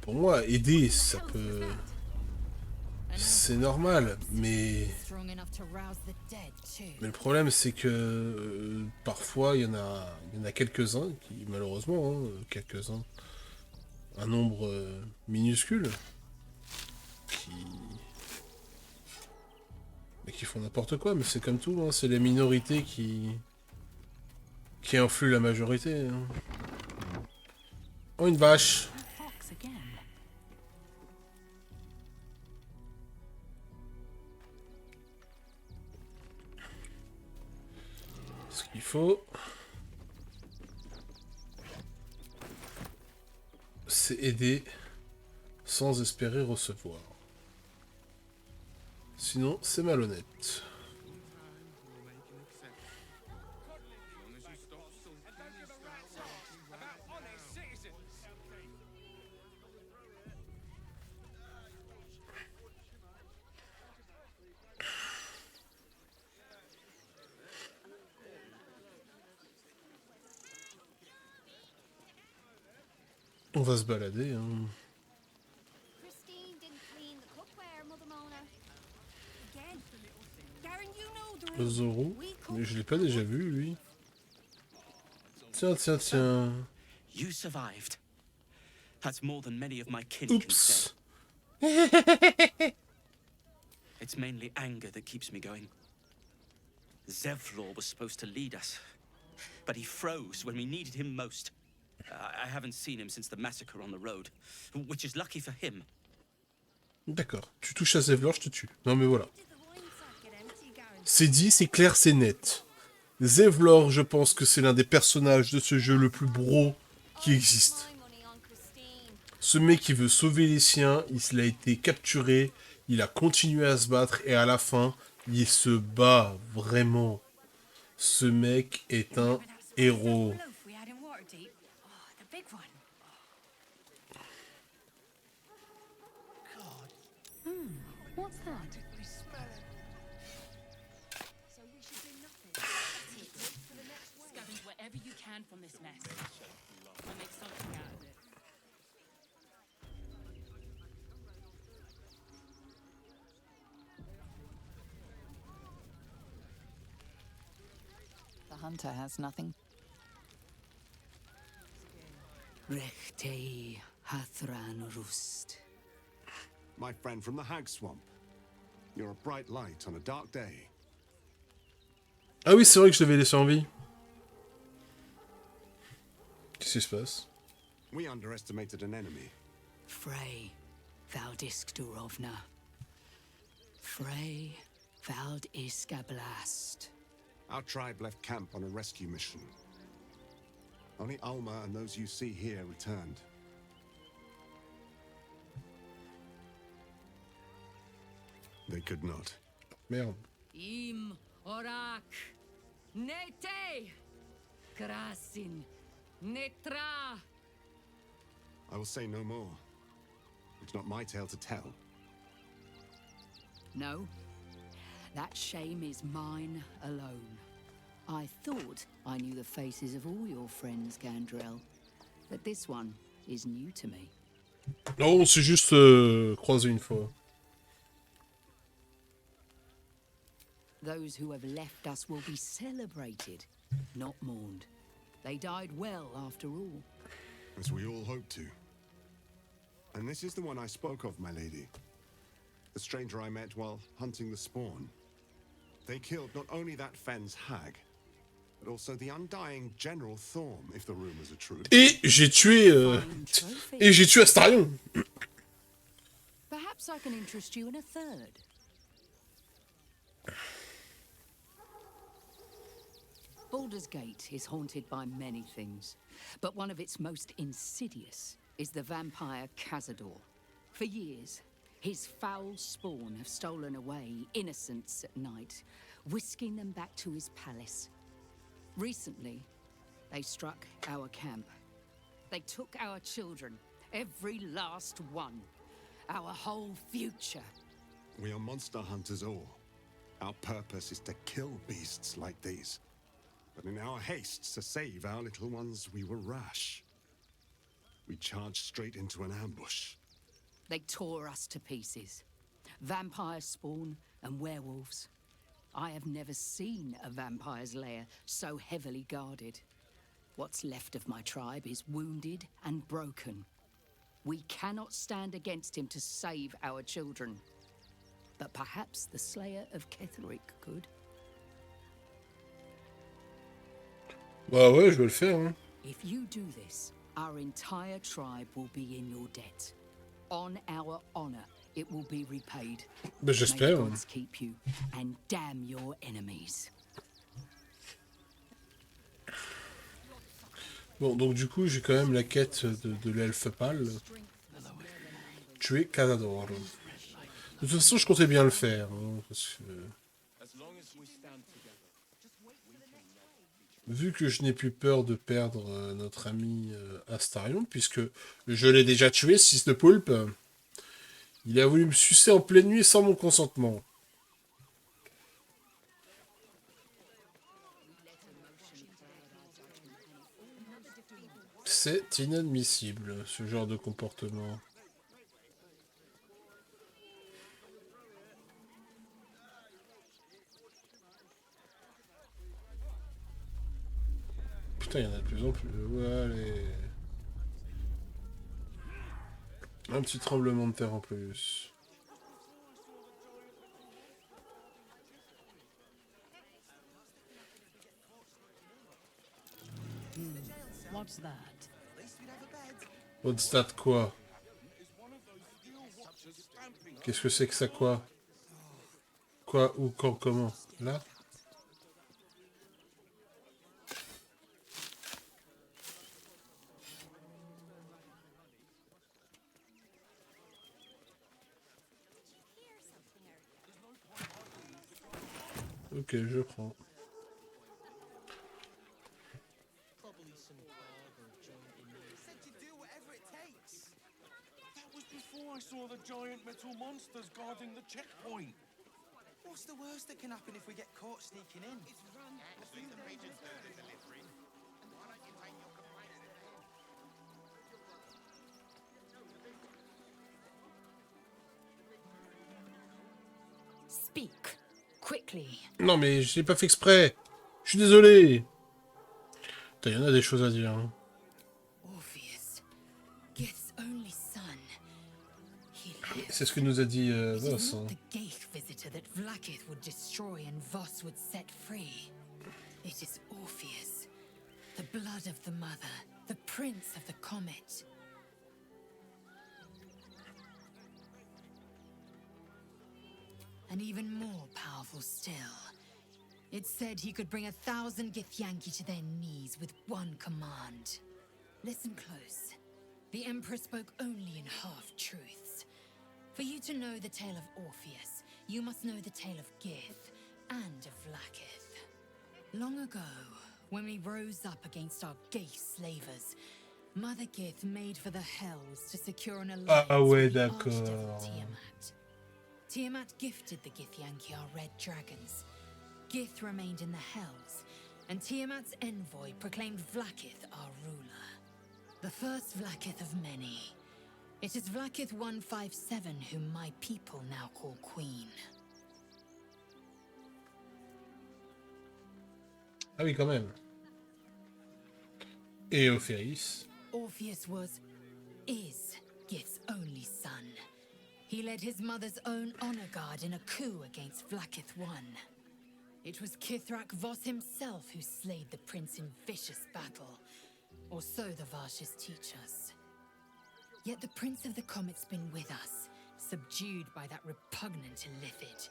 Pour moi, aider, ça peut... c'est normal, mais
Strong enough to rouse the dead too.
le problème c'est que parfois il y en a quelques-uns qui malheureusement quelques-uns, un nombre minuscule qui mais qui font n'importe quoi, mais c'est comme tout, hein, c'est les minorités qui influent la majorité. Hein. Oh, une vache.
Fox again.
Ce qu'il faut, c'est aider sans espérer recevoir. Sinon, c'est malhonnête. On va se balader. Hein.
Christine didn't clean the cookware, Mother Mona. Again. Garen, you know the
Le
rules.
Zoro.
We cook
Mais je l'ai pas déjà vu, lui. Tiens, tiens, tiens.
You survived. That's more than many of my kin can say.
Oups.
It's mainly anger that keeps me going. Zevlor was supposed to lead us, but he froze when we needed him most. I haven't seen him since the massacre on the road, which is lucky for him.
D'accord. Tu touches à Zevlor, je te tue. Non mais voilà. C'est dit, c'est clair, c'est net. Zevlor, je pense que c'est l'un des personnages de ce jeu le plus bro qui existe. Ce mec qui veut sauver les siens, il a été capturé, il a continué à se battre et à la fin, il se bat vraiment. Ce mec est un héros.
What's that?
Scavenge whatever you can from this mess. I'll make something out of it.
The hunter has nothing.
Rechtei Hathran Rust.
My friend from the Hag Swamp. You're a bright light on a dark day.
Ah oui, c'est vrai que je l'avais laissé en vie. Qu'est-ce qui se passe?
We underestimated an enemy.
Frey, thou disk Durovna. Frey, thou iskablast.
Our tribe left camp on a rescue mission. Only Alma and those you see here returned. They could not.
Merde.
Im orak. Nete. Krasin. Netra.
I will say no more. It's not my tale to tell.
No, that shame is mine alone. I thought I knew the faces of all your friends, Gandrel, but this one is new to me.
Non, on s'est juste croisé une fois.
Those who have left us will be celebrated, not mourned. They died well, after all.
As we all hope to. And this is the one I spoke of, my lady. The stranger I met while hunting the spawn. They killed not only that Fenn's hag, but also the undying General Thorm, if the rumors are true.
Et j'ai tué... Et j'ai tué Astarion.
Perhaps I can interest you in a third. Baldur's Gate is haunted by many things, but one of its most insidious is the vampire Cazador. For years, his foul spawn have stolen away innocents at night, whisking them back to his palace. Recently, they struck our camp. They took our children, every last one, our whole future.
We are monster hunters all. Our purpose is to kill beasts like these. But in our haste to save our little ones, we were rash. We charged straight into an ambush.
They tore us to pieces. vampire spawn, and werewolves. I have never seen a vampire's lair so heavily guarded. What's left of my tribe is wounded and broken. We cannot stand against him to save our children. But perhaps the Slayer of Ketheric could.
Bah ouais, je vais le faire. Hein.
If you do this, our entire tribe will be in your debt. On our honor, it will be repaid.
Bah j'espère.
May gods keep you and damn your enemies.
Bon, donc du coup, j'ai quand même la quête de l'elfe pâle. Tuer Cazador. De toute façon, je comptais bien le faire. Hein, parce que... Vu que je n'ai plus peur de perdre notre ami Astarion, puisque je l'ai déjà tué, Six de Poulpe, il a voulu me sucer en pleine nuit sans mon consentement. C'est inadmissible, ce genre de comportement. Putain, il y en a de plus en plus. Ouais, allez. Un petit tremblement de terre en plus.
What's that?
What's that quoi? Qu'est-ce que c'est que ça quoi? Quoi, où, quand, comment? Là? Ok, je prends.
Before I saw the giant metal monsters guarding the checkpoint.
What's the worst that can happen if we get caught sneaking in? It's run. The regions know the delivery. Why don't you take your complaints
in? Speak quickly.
Non mais je l'ai pas fait exprès. Je suis désolé. Putain, il y en a des choses à dire. Hein. C'est ce que nous a dit Voss. Hein.
The Geich visitor that Vlaakith would destroy and Voss would set free. It is Orpheus, the blood of the mother, the prince of the comet. And even more powerful still. It said he could bring 1,000 Githyanki to their knees with one command. Listen close. The Emperor spoke only in half-truths. For you to know the tale of Orpheus, you must know the tale of Gith and of Vlaakith. Long ago, when we rose up against our Geich slavers, Mother Gith made for the Hells to secure an alliance with the Archdevil Tiamat. Tiamat gifted the Githyanki our red dragons. Gith remained in the Hells, and Tiamat's envoy proclaimed Vlaakith our ruler. The first Vlaakith of many. It is Vlaakith 157 whom my people now call Queen.
Ah oui, quand même. Et Orpheus.
Orpheus is Gith's only son. He led his mother's own honor guard in a coup against Vlaakith I. It was Kithrak Voss himself who slayed the prince in vicious battle, or so the Varshes teach us. Yet the Prince of the Comet's been with us, subdued by that repugnant Illithid.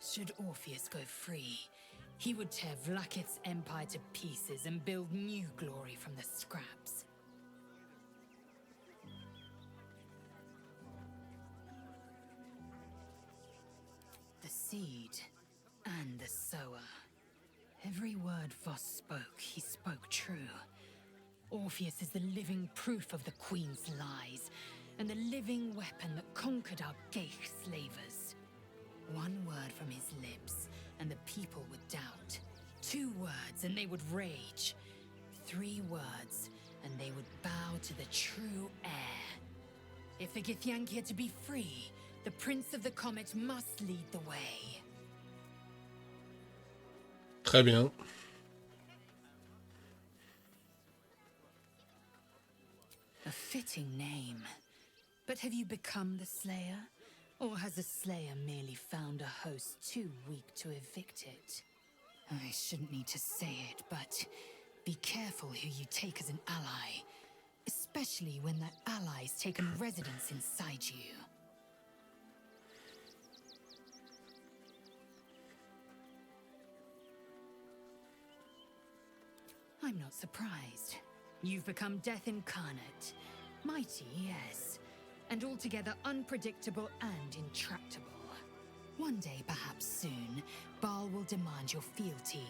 Should Orpheus go free, he would tear Vlaakith's empire to pieces and build new glory from the scraps. The seed and the sower. Every word Voss spoke, he spoke true. Orpheus is the living proof of the Queen's lies, and the living weapon that conquered our Geich slavers. One word from his lips, and the people would doubt. 2 words, and they would rage. 3 words, and they would bow to the true heir. If the Githyanki are to be free, The Prince of the Comet must lead the way.
Très bien.
A fitting name. But have you become the Slayer? Or has the Slayer merely found a host too weak to evict it? I shouldn't need to say it, but be careful who you take as an ally. Especially when that ally's taken residence inside you. I'm not surprised. You've become Death Incarnate. Mighty, yes. And altogether unpredictable and intractable. One day, perhaps soon, Baal will demand your fealty.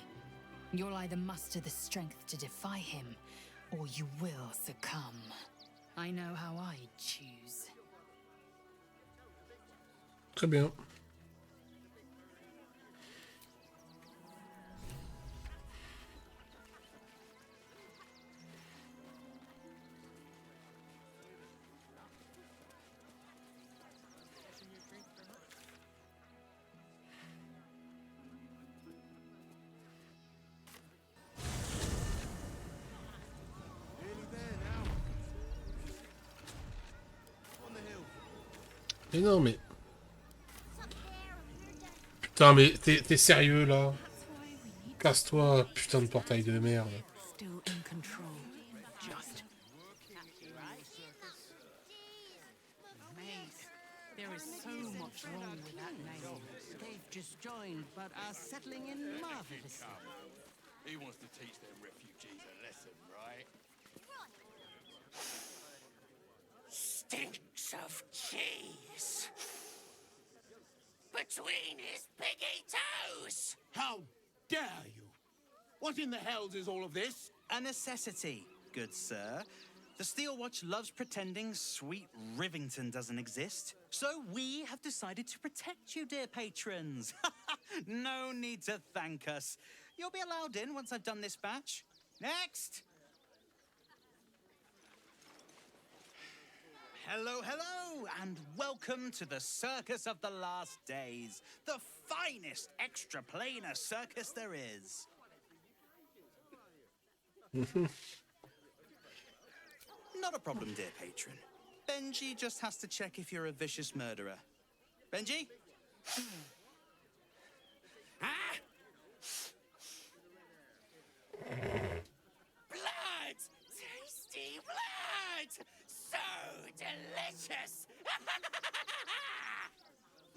You'll either muster the strength to defy him, or you will succumb. I know how I'd choose.
Très bien. Mais non, mais... Putain, mais t'es sérieux, là? Casse-toi, putain de portail de merde.
Still in control. Just. Mate, there is so much wrong with that name. They've just joined, but are settling in marvelously.
He wants to teach them refugees a lesson, right?
Stinks of cheese between his piggy toes.
How dare you? What in the hells is all of this?
A necessity, good sir. The Steel Watch loves pretending sweet Rivington doesn't exist. So we have decided to protect you, dear patrons. No need to thank us. You'll be allowed in once I've done this batch. Next! Hello, hello, and welcome to the Circus of the Last Days, the finest extra-planar circus there is. Not a problem, dear patron. Benji just has to check if you're a vicious murderer. Benji?
Ah! Blood! Tasty blood! So delicious!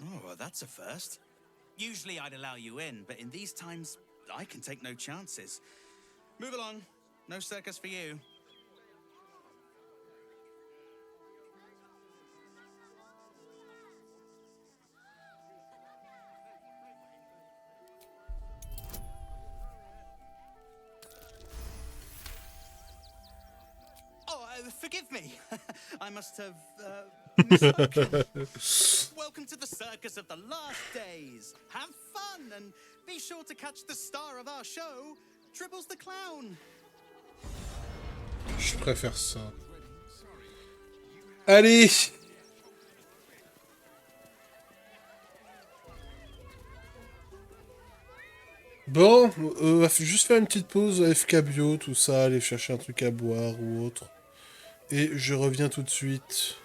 Oh, well, that's a first. Usually I'd allow you in, but in these times, I can take no chances. Move along. No circus for you. Forgive me. I must have misspoken. Welcome to the Circus of the Last Days. Have fun and be sure to catch the star of our show, Tribbles the Clown.
Je préfère ça. Allez! Bon, on va juste faire une petite pause AFK bio, tout ça, aller chercher un truc à boire ou autre. Et je reviens tout de suite.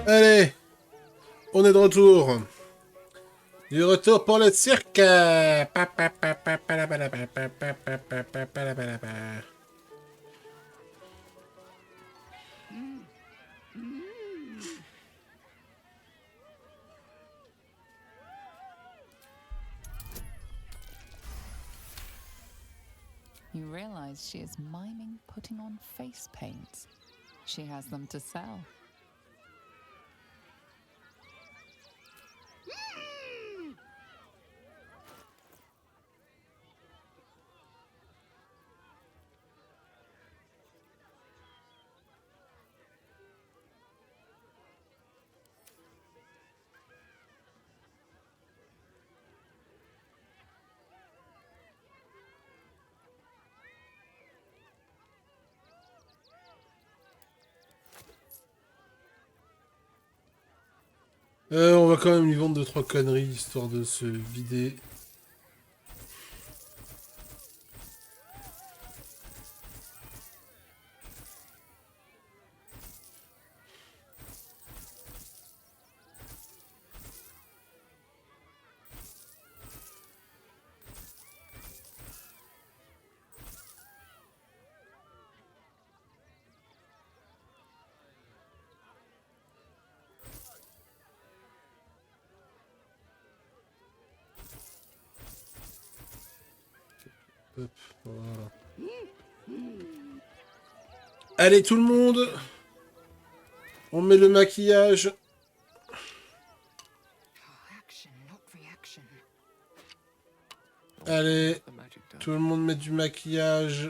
Allez, on est de retour. Du retour pour le cirque.
You realize she is miming putting on face paints. She has them to sell.
On va quand même lui vendre 2-3 conneries, histoire de se vider. Hop, voilà. Allez tout le monde, on met le maquillage. Allez, tout le monde met du maquillage.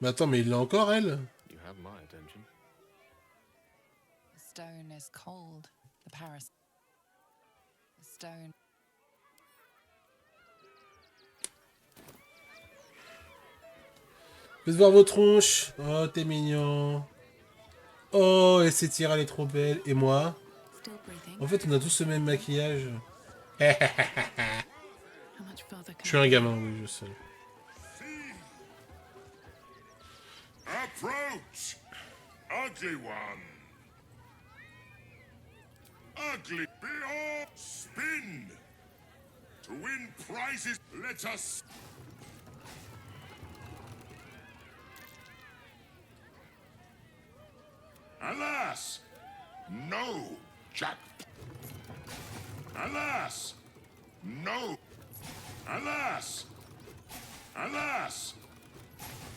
Mais attends, mais il l'a encore, elle?
The stone is cold. The Paris. The stone.
Faites voir vos tronches. Oh, t'es mignon. Oh, et cette tire, elle est trop belle. Et moi? En fait, on a tous le même maquillage. Je suis un gamin, oui, je sais.
Approach, ugly one. Ugly, behold, spin. To win prizes, let us. Alas, no, Jack. Alas, no. Alas, alas,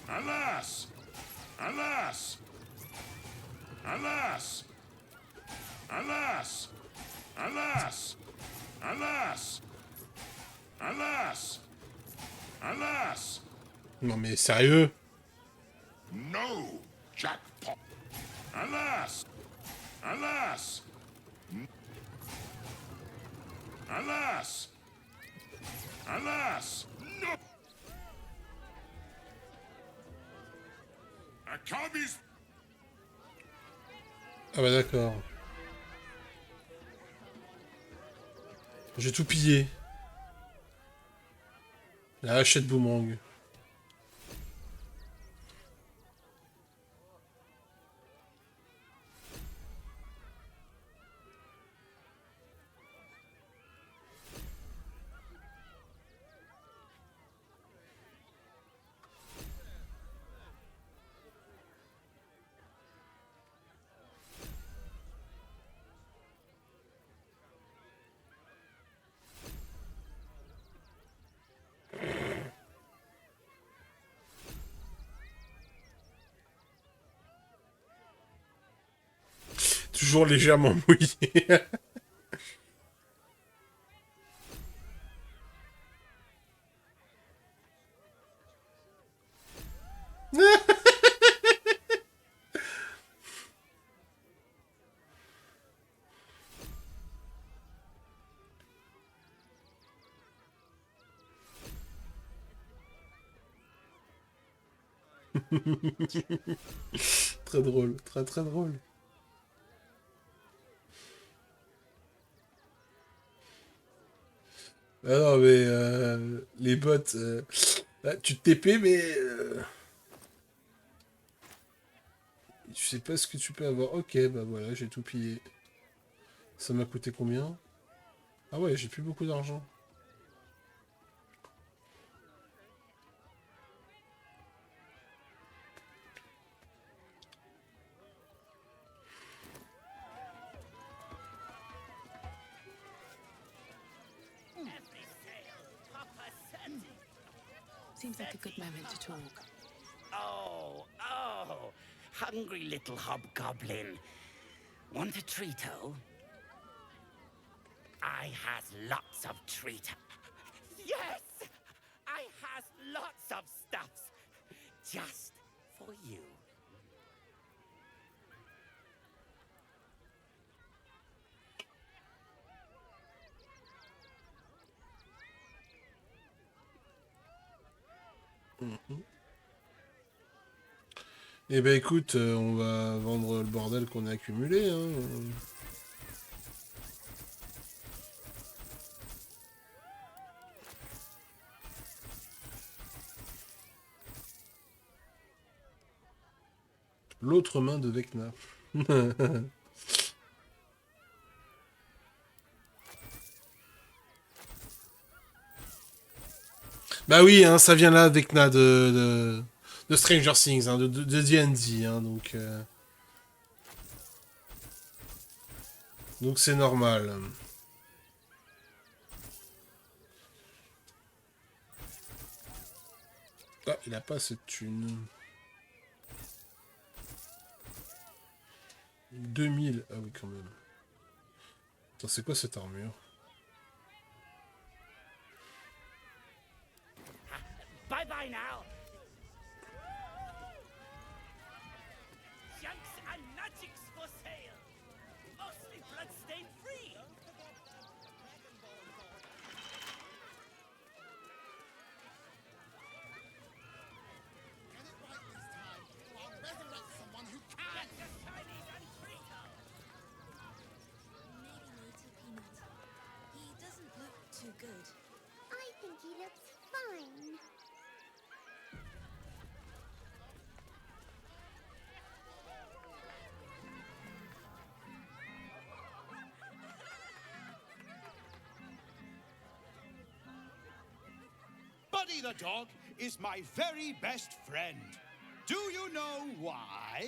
alas, alas, alas, alas, alas, alas, alas, alas.
Non mais sérieux?
No, jackpot. Alas, alas, alas, alas, no. A cub is.
Ah bah d'accord. J'ai tout pillé. La hachette boomerang. Toujours légèrement mouillé. Très drôle, très très drôle. Ah non mais les bots, là, tu te TP mais... Tu sais pas ce que tu peux avoir. Ok, bah voilà, j'ai tout pillé. Ça m'a coûté combien? Ah ouais, j'ai plus beaucoup d'argent.
Seems like a good moment to talk.
Oh, hungry little hobgoblin. Want a treato? I has lots of treat. Yes! I has lots of stuffs. Just for you.
Eh ben écoute, on va vendre le bordel qu'on a accumulé. Hein. L'autre main de Vecna. Bah oui, hein, ça vient là, Vecna, de Stranger Things, hein, de D&D, hein, donc c'est normal. Ah, il a pas cette thune. 2000, ah oui quand même. Attends, c'est quoi cette armure?
Bye bye now. Junks and magics for sale. Mostly bloodstain free.
Get it right this time, or I'll resurrect someone who can!
Get your Chinese and Frito.
Maybe later, Peanut. He doesn't look too good. I think he looks fine.
Buddy the dog is my very best friend. Do you know why?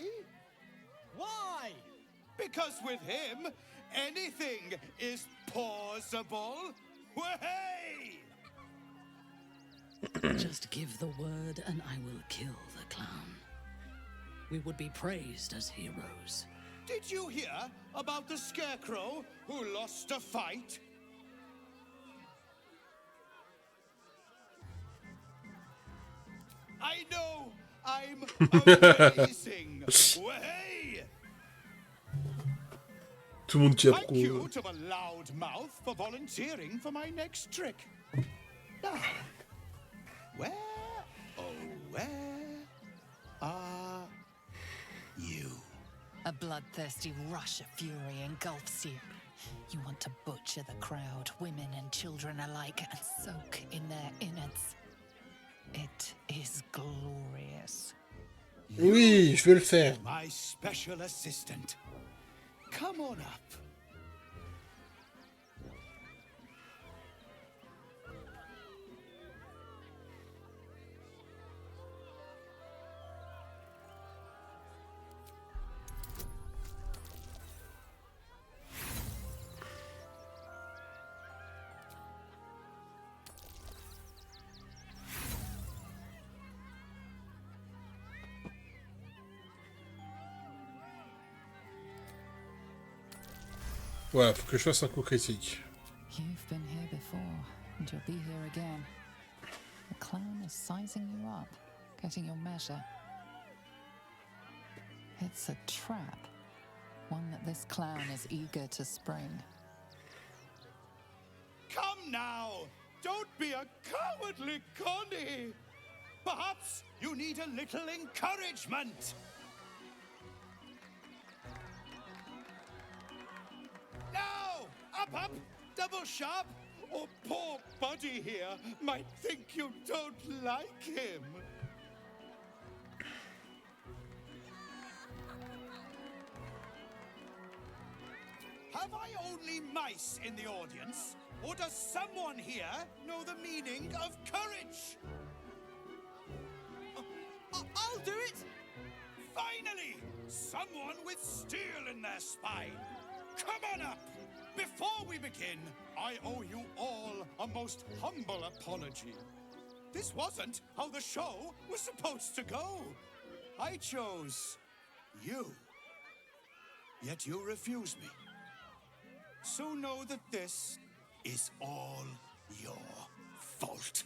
Why? Because with him, anything is possible. Way!
Just give the word and I will kill the clown. We would be praised as heroes.
Did you hear about the scarecrow who lost a fight? I know I'm amazing. Way!
Tout le monde qui a
Thank
pro.
you to the loud mouth for volunteering for my next trick. Now, where, oh, where are you?
A bloodthirsty rush of fury engulfs you. You want to butcher the crowd, women and children alike, and soak in their innards. It is glorious.
Oui, je vais le faire.
My special assistant. Come on up.
Voilà, faut que je fasse un coup critique.
You've been here before, and you'll be here again. The clown is sizing you up, getting your measure. It's a trap, one that this clown is eager to spring.
Come now! Don't be a cowardly Connie! Perhaps you need a little encouragement! Now! Up! Double sharp! Or poor Buddy here might think you don't like him. Have I only mice in the audience? Or does someone here know the meaning of courage? I'll do it! Finally! Someone with steel in their spine! Come on up! Before we begin, I owe you all a most humble apology. This wasn't how the show was supposed to go. I chose you. Yet you refuse me. So know that this is all your fault.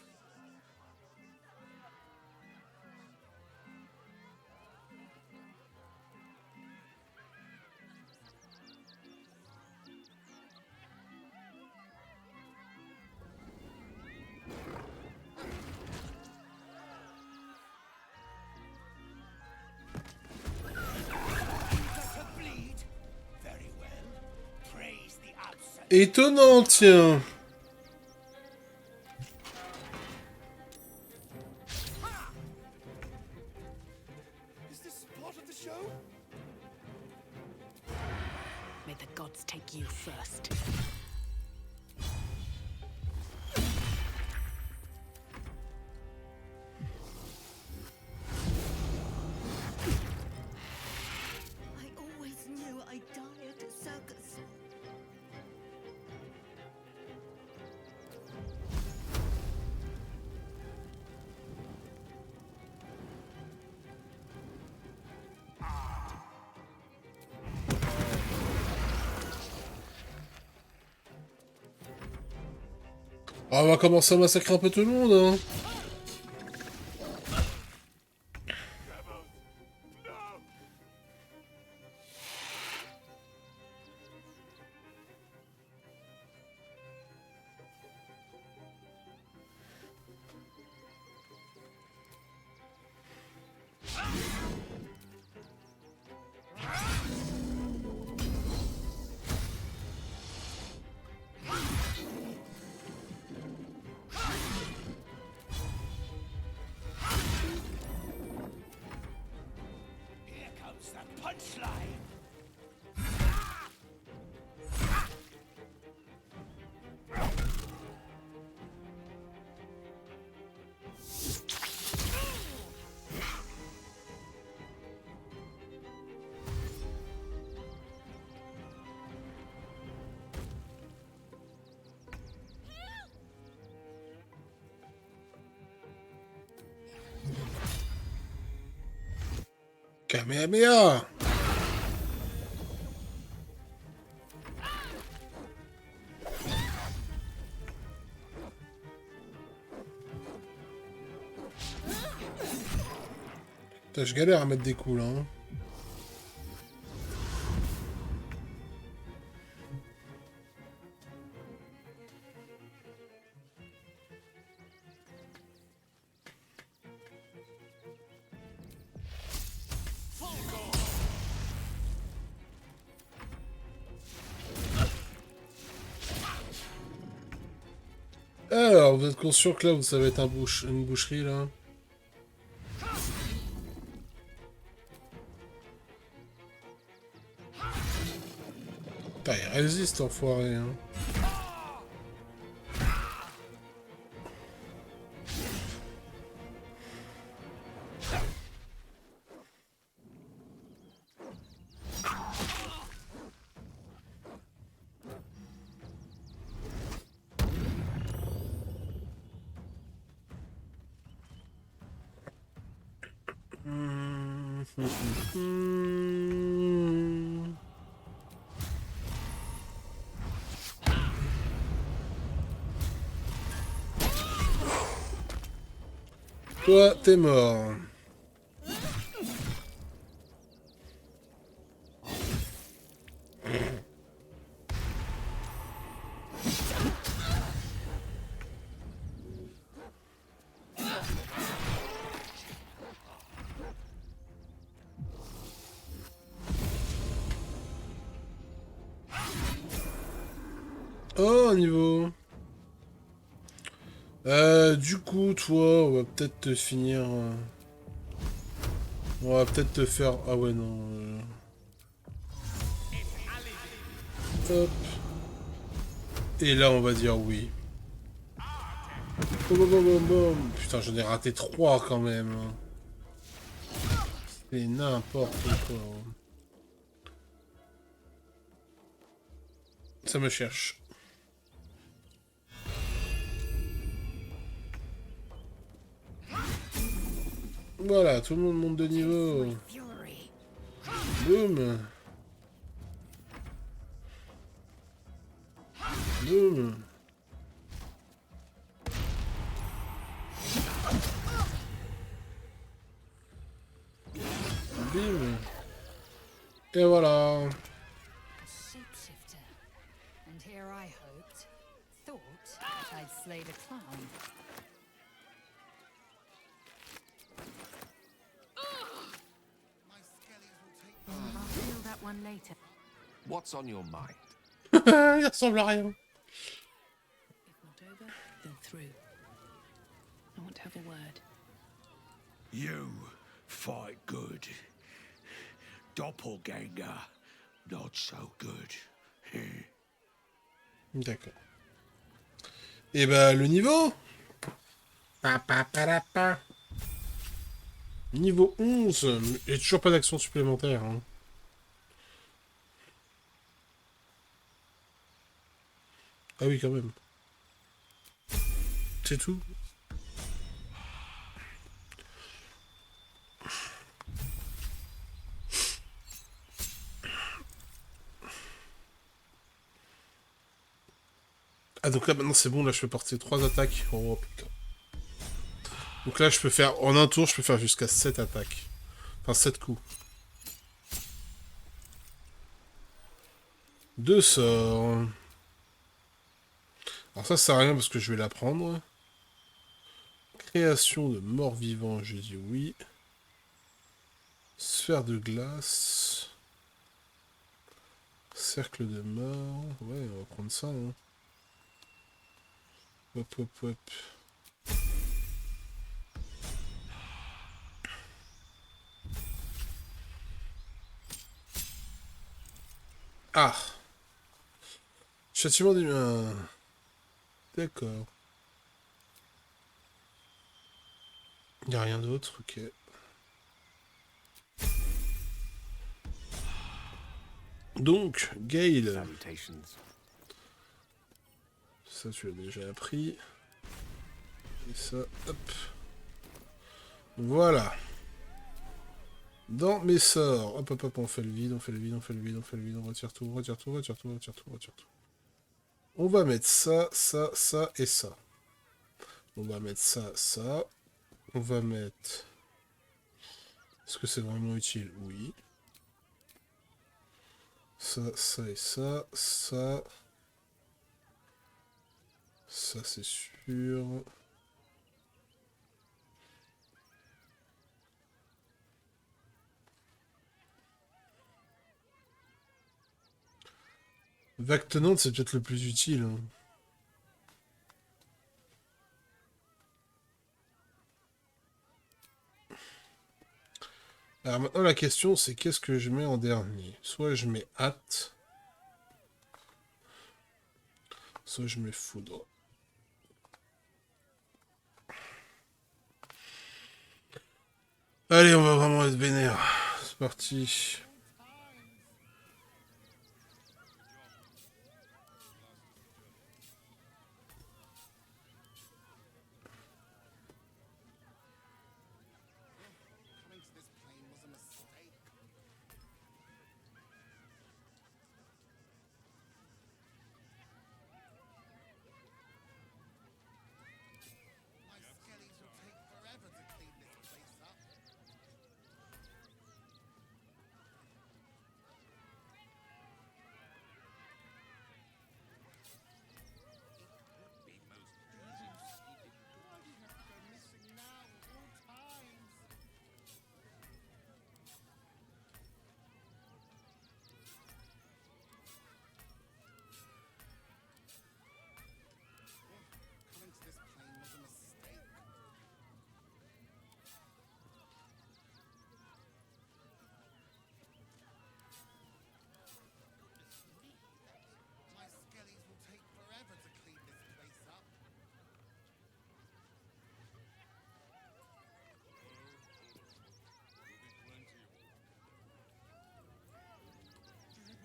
Étonnant, tiens.
Is this part of the show?
May the gods take you first.
I always knew I'd die at a circus.
Ah, on va commencer à massacrer un peu tout le monde, hein.
Here comes the punchline.
Kamehameha. Putain, je galère à mettre des coups là. Hein. Alors, vous êtes conscient que là, ça va être une boucherie, là? Putain, il résiste, enfoiré, hein. Toi, t'es mort. Oh, niveau. Du coup, toi, on va peut-être te finir... On va peut-être te faire... Ah ouais, non... Hop. Et là, on va dire oui. Boum, boum, boum, boum. Putain, j'en ai raté 3 quand même. C'est n'importe quoi. Ça me cherche. Voilà, tout le monde monte de niveau. Boum. Boum. Bim. Et voilà.
Shapeshifter. And here I thought that I'd slayed a clown.
I'll feel that one later.
What's on your mind?
Il ressemble à rien.
If not over, then through. I want to have a word.
You fight good. Doppelganger, not so good.
D'accord. Et bah, le niveau pa, pa, pa, la, pa. Niveau 11. J'ai toujours pas d'action supplémentaire. Hein. Ah oui, quand même. C'est tout. Ah donc là maintenant c'est bon, là je peux porter 3 attaques. Oh putain. Donc là je peux faire, en un tour je peux faire jusqu'à 7 attaques. Enfin 7 coups. 2 sorts. Alors ça sert à rien parce que je vais la prendre. Création de mort-vivant, je dis oui. Sphère de glace. Cercle de mort. Ouais, on va prendre ça. Hein. Hop, hop, hop. Ah. Châtiment du... D'accord. Il n'y a rien d'autre, ok. Donc, Gale. Ça, tu l'as déjà appris. Et ça, hop. Voilà. Dans mes sorts. Hop, hop, hop, on fait le vide, on fait le vide, on fait le vide, on fait le vide, on retire tout, retire tout, retire tout, retire tout, retire tout. On va mettre ça, ça, ça et ça. On va mettre ça, ça. On va mettre... Est-ce que c'est vraiment utile? Oui. Ça, ça et ça, ça. Ça, c'est sûr. Vague tenante, c'est peut-être le plus utile. Hein. Alors maintenant, la question, c'est qu'est-ce que je mets en dernier? Soit je mets hâte, soit je mets foudre. Allez, on va vraiment être vénère. C'est parti.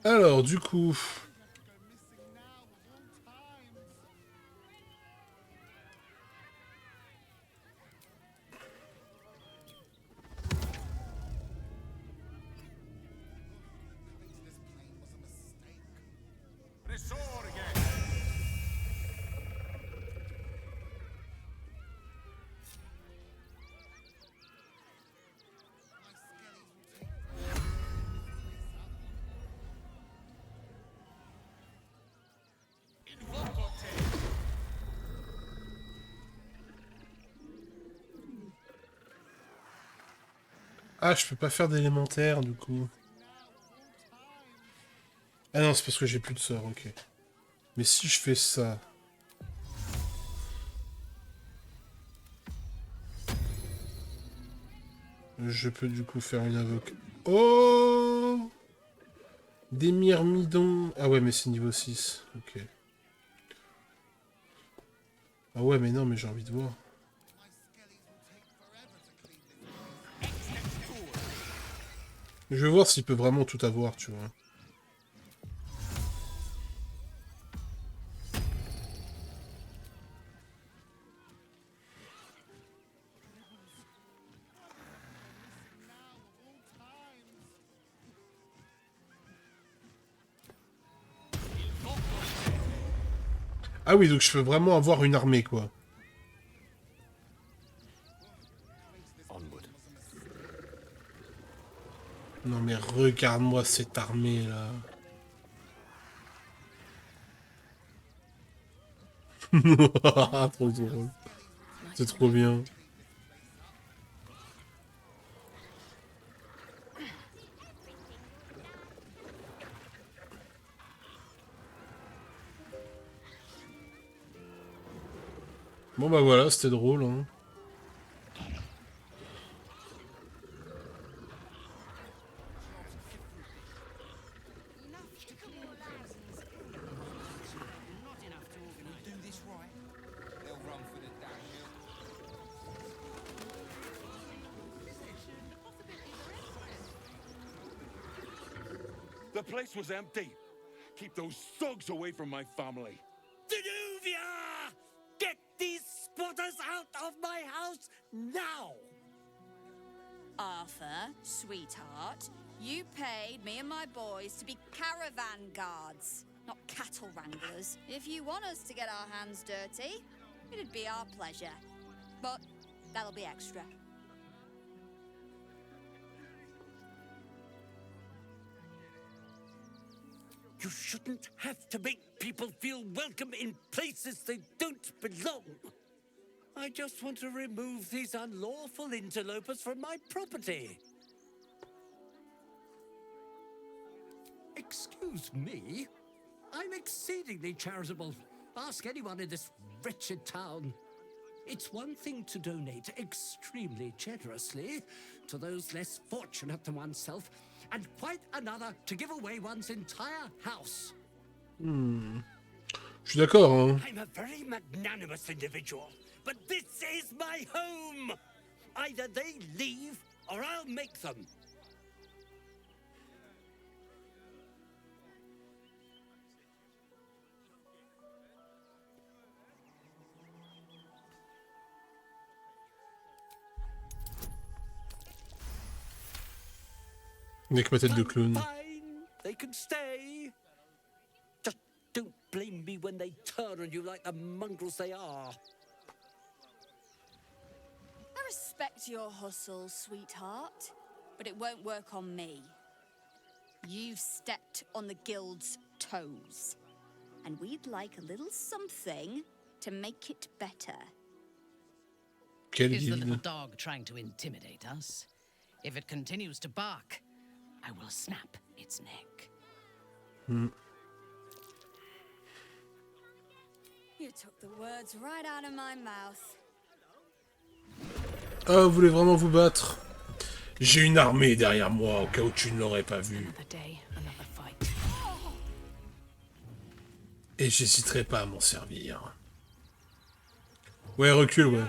Alors, du coup... Ah, je peux pas faire d'élémentaire, du coup. Ah non, c'est parce que j'ai plus de sort, ok. Mais si je fais ça... Je peux du coup faire une invoque. Oh! Des myrmidons. Ah ouais, mais c'est niveau 6. Ok. Ah ouais, mais non, mais j'ai envie de voir. Je vais voir s'il peut vraiment tout avoir, tu vois. Ah oui, donc je peux vraiment avoir une armée, quoi. Non mais regarde-moi cette armée, là. Trop drôle. C'est trop bien. Bon bah voilà, c'était drôle, hein.
The place was empty. Keep those thugs away from my family.
Danuvia! Get these spotters out of my house now!
Arthur, sweetheart, you paid me and my boys to be caravan guards, not cattle wranglers. If you want us to get our hands dirty, it'd be our pleasure. But that'll be extra.
You shouldn't have to make people feel welcome in places they don't belong. I just want to remove these unlawful interlopers from my property.
Excuse me? I'm exceedingly charitable. Ask anyone in this wretched town. It's one thing to donate extremely generously to those less fortunate than oneself, and quite another to give away one's entire house.
Hmm. Je suis d'accord, hein.
I'm a very magnanimous individual, but this is my home. Either they leave or I'll make them.
Avec ma tête de clown.
Fine, they can stay. Just don't blame me when they turn on you like the mongrels they are.
I respect your hustle, sweetheart, but it won't work on me. You've stepped on the guild's toes, and we'd like a little something to make it better.
Is the little dog trying to intimidate us? If it continues to bark, I will snap its neck.
Hmm.
You took the words right out of my mouth.
Ah, vous voulez vraiment vous battre? J'ai une armée derrière moi, au cas où tu ne l'aurais pas vu. Et j'hésiterai pas à m'en servir. Ouais, recule, ouais.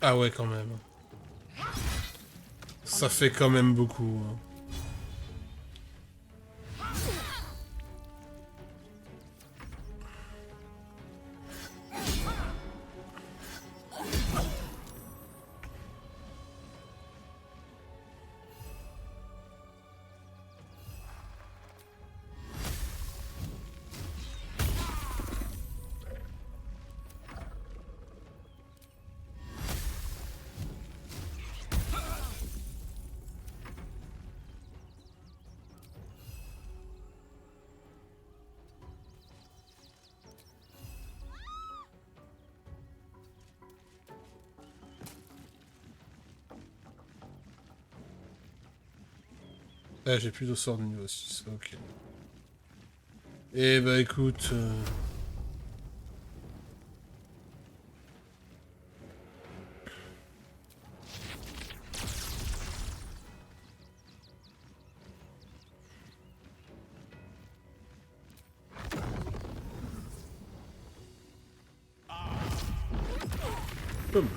Ah ouais, quand même. Ça fait quand même beaucoup. Hein. Ah, j'ai plus de sort de niveau 6, ok. Eh bah écoute... Boum.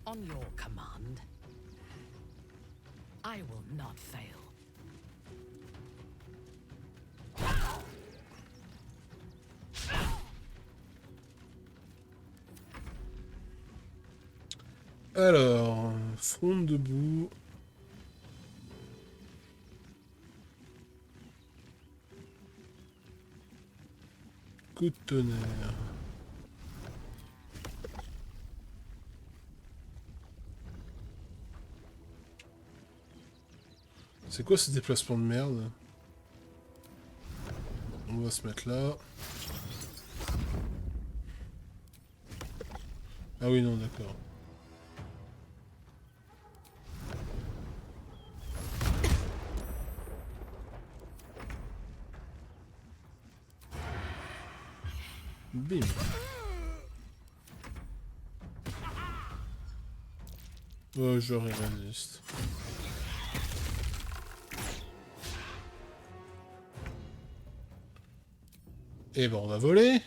On your command, I will not fail.
Alors, front debout. Coup de tonnerre. C'est quoi ce déplacement de merde? On va se mettre là. Ah oui, non, d'accord. Bim. Oh, je résiste. Et bon, on va voler.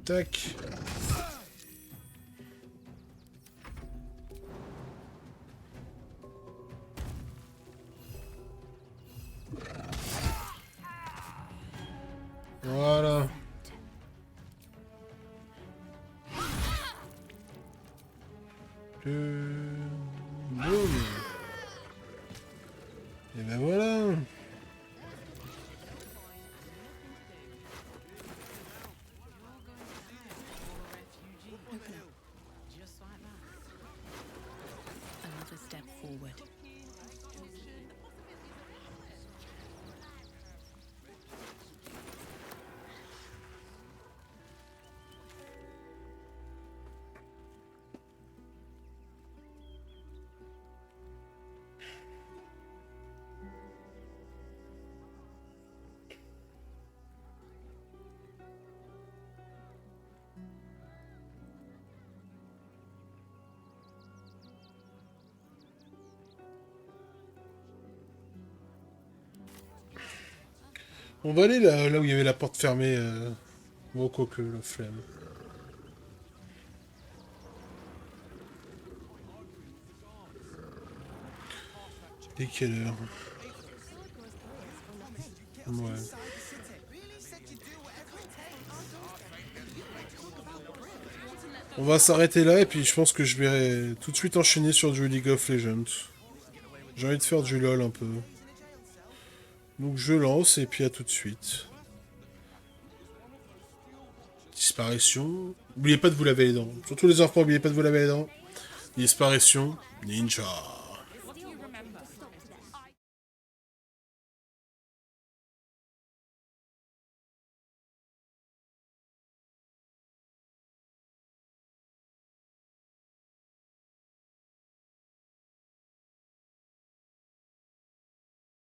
Tac. Voilà. Boum. Et ben voilà.
Another step forward.
On va aller là où il y avait la porte fermée. Bon, quoique, la flemme. Et quelle heure? Ouais. On va s'arrêter là et puis je pense que je vais tout de suite enchaîner sur du League of Legends. J'ai envie de faire du LoL un peu. Donc je lance et puis à tout de suite. Disparition. N'oubliez pas de vous laver les dents. Surtout les enfants, n'oubliez pas de vous laver les dents. Disparition. Ninja.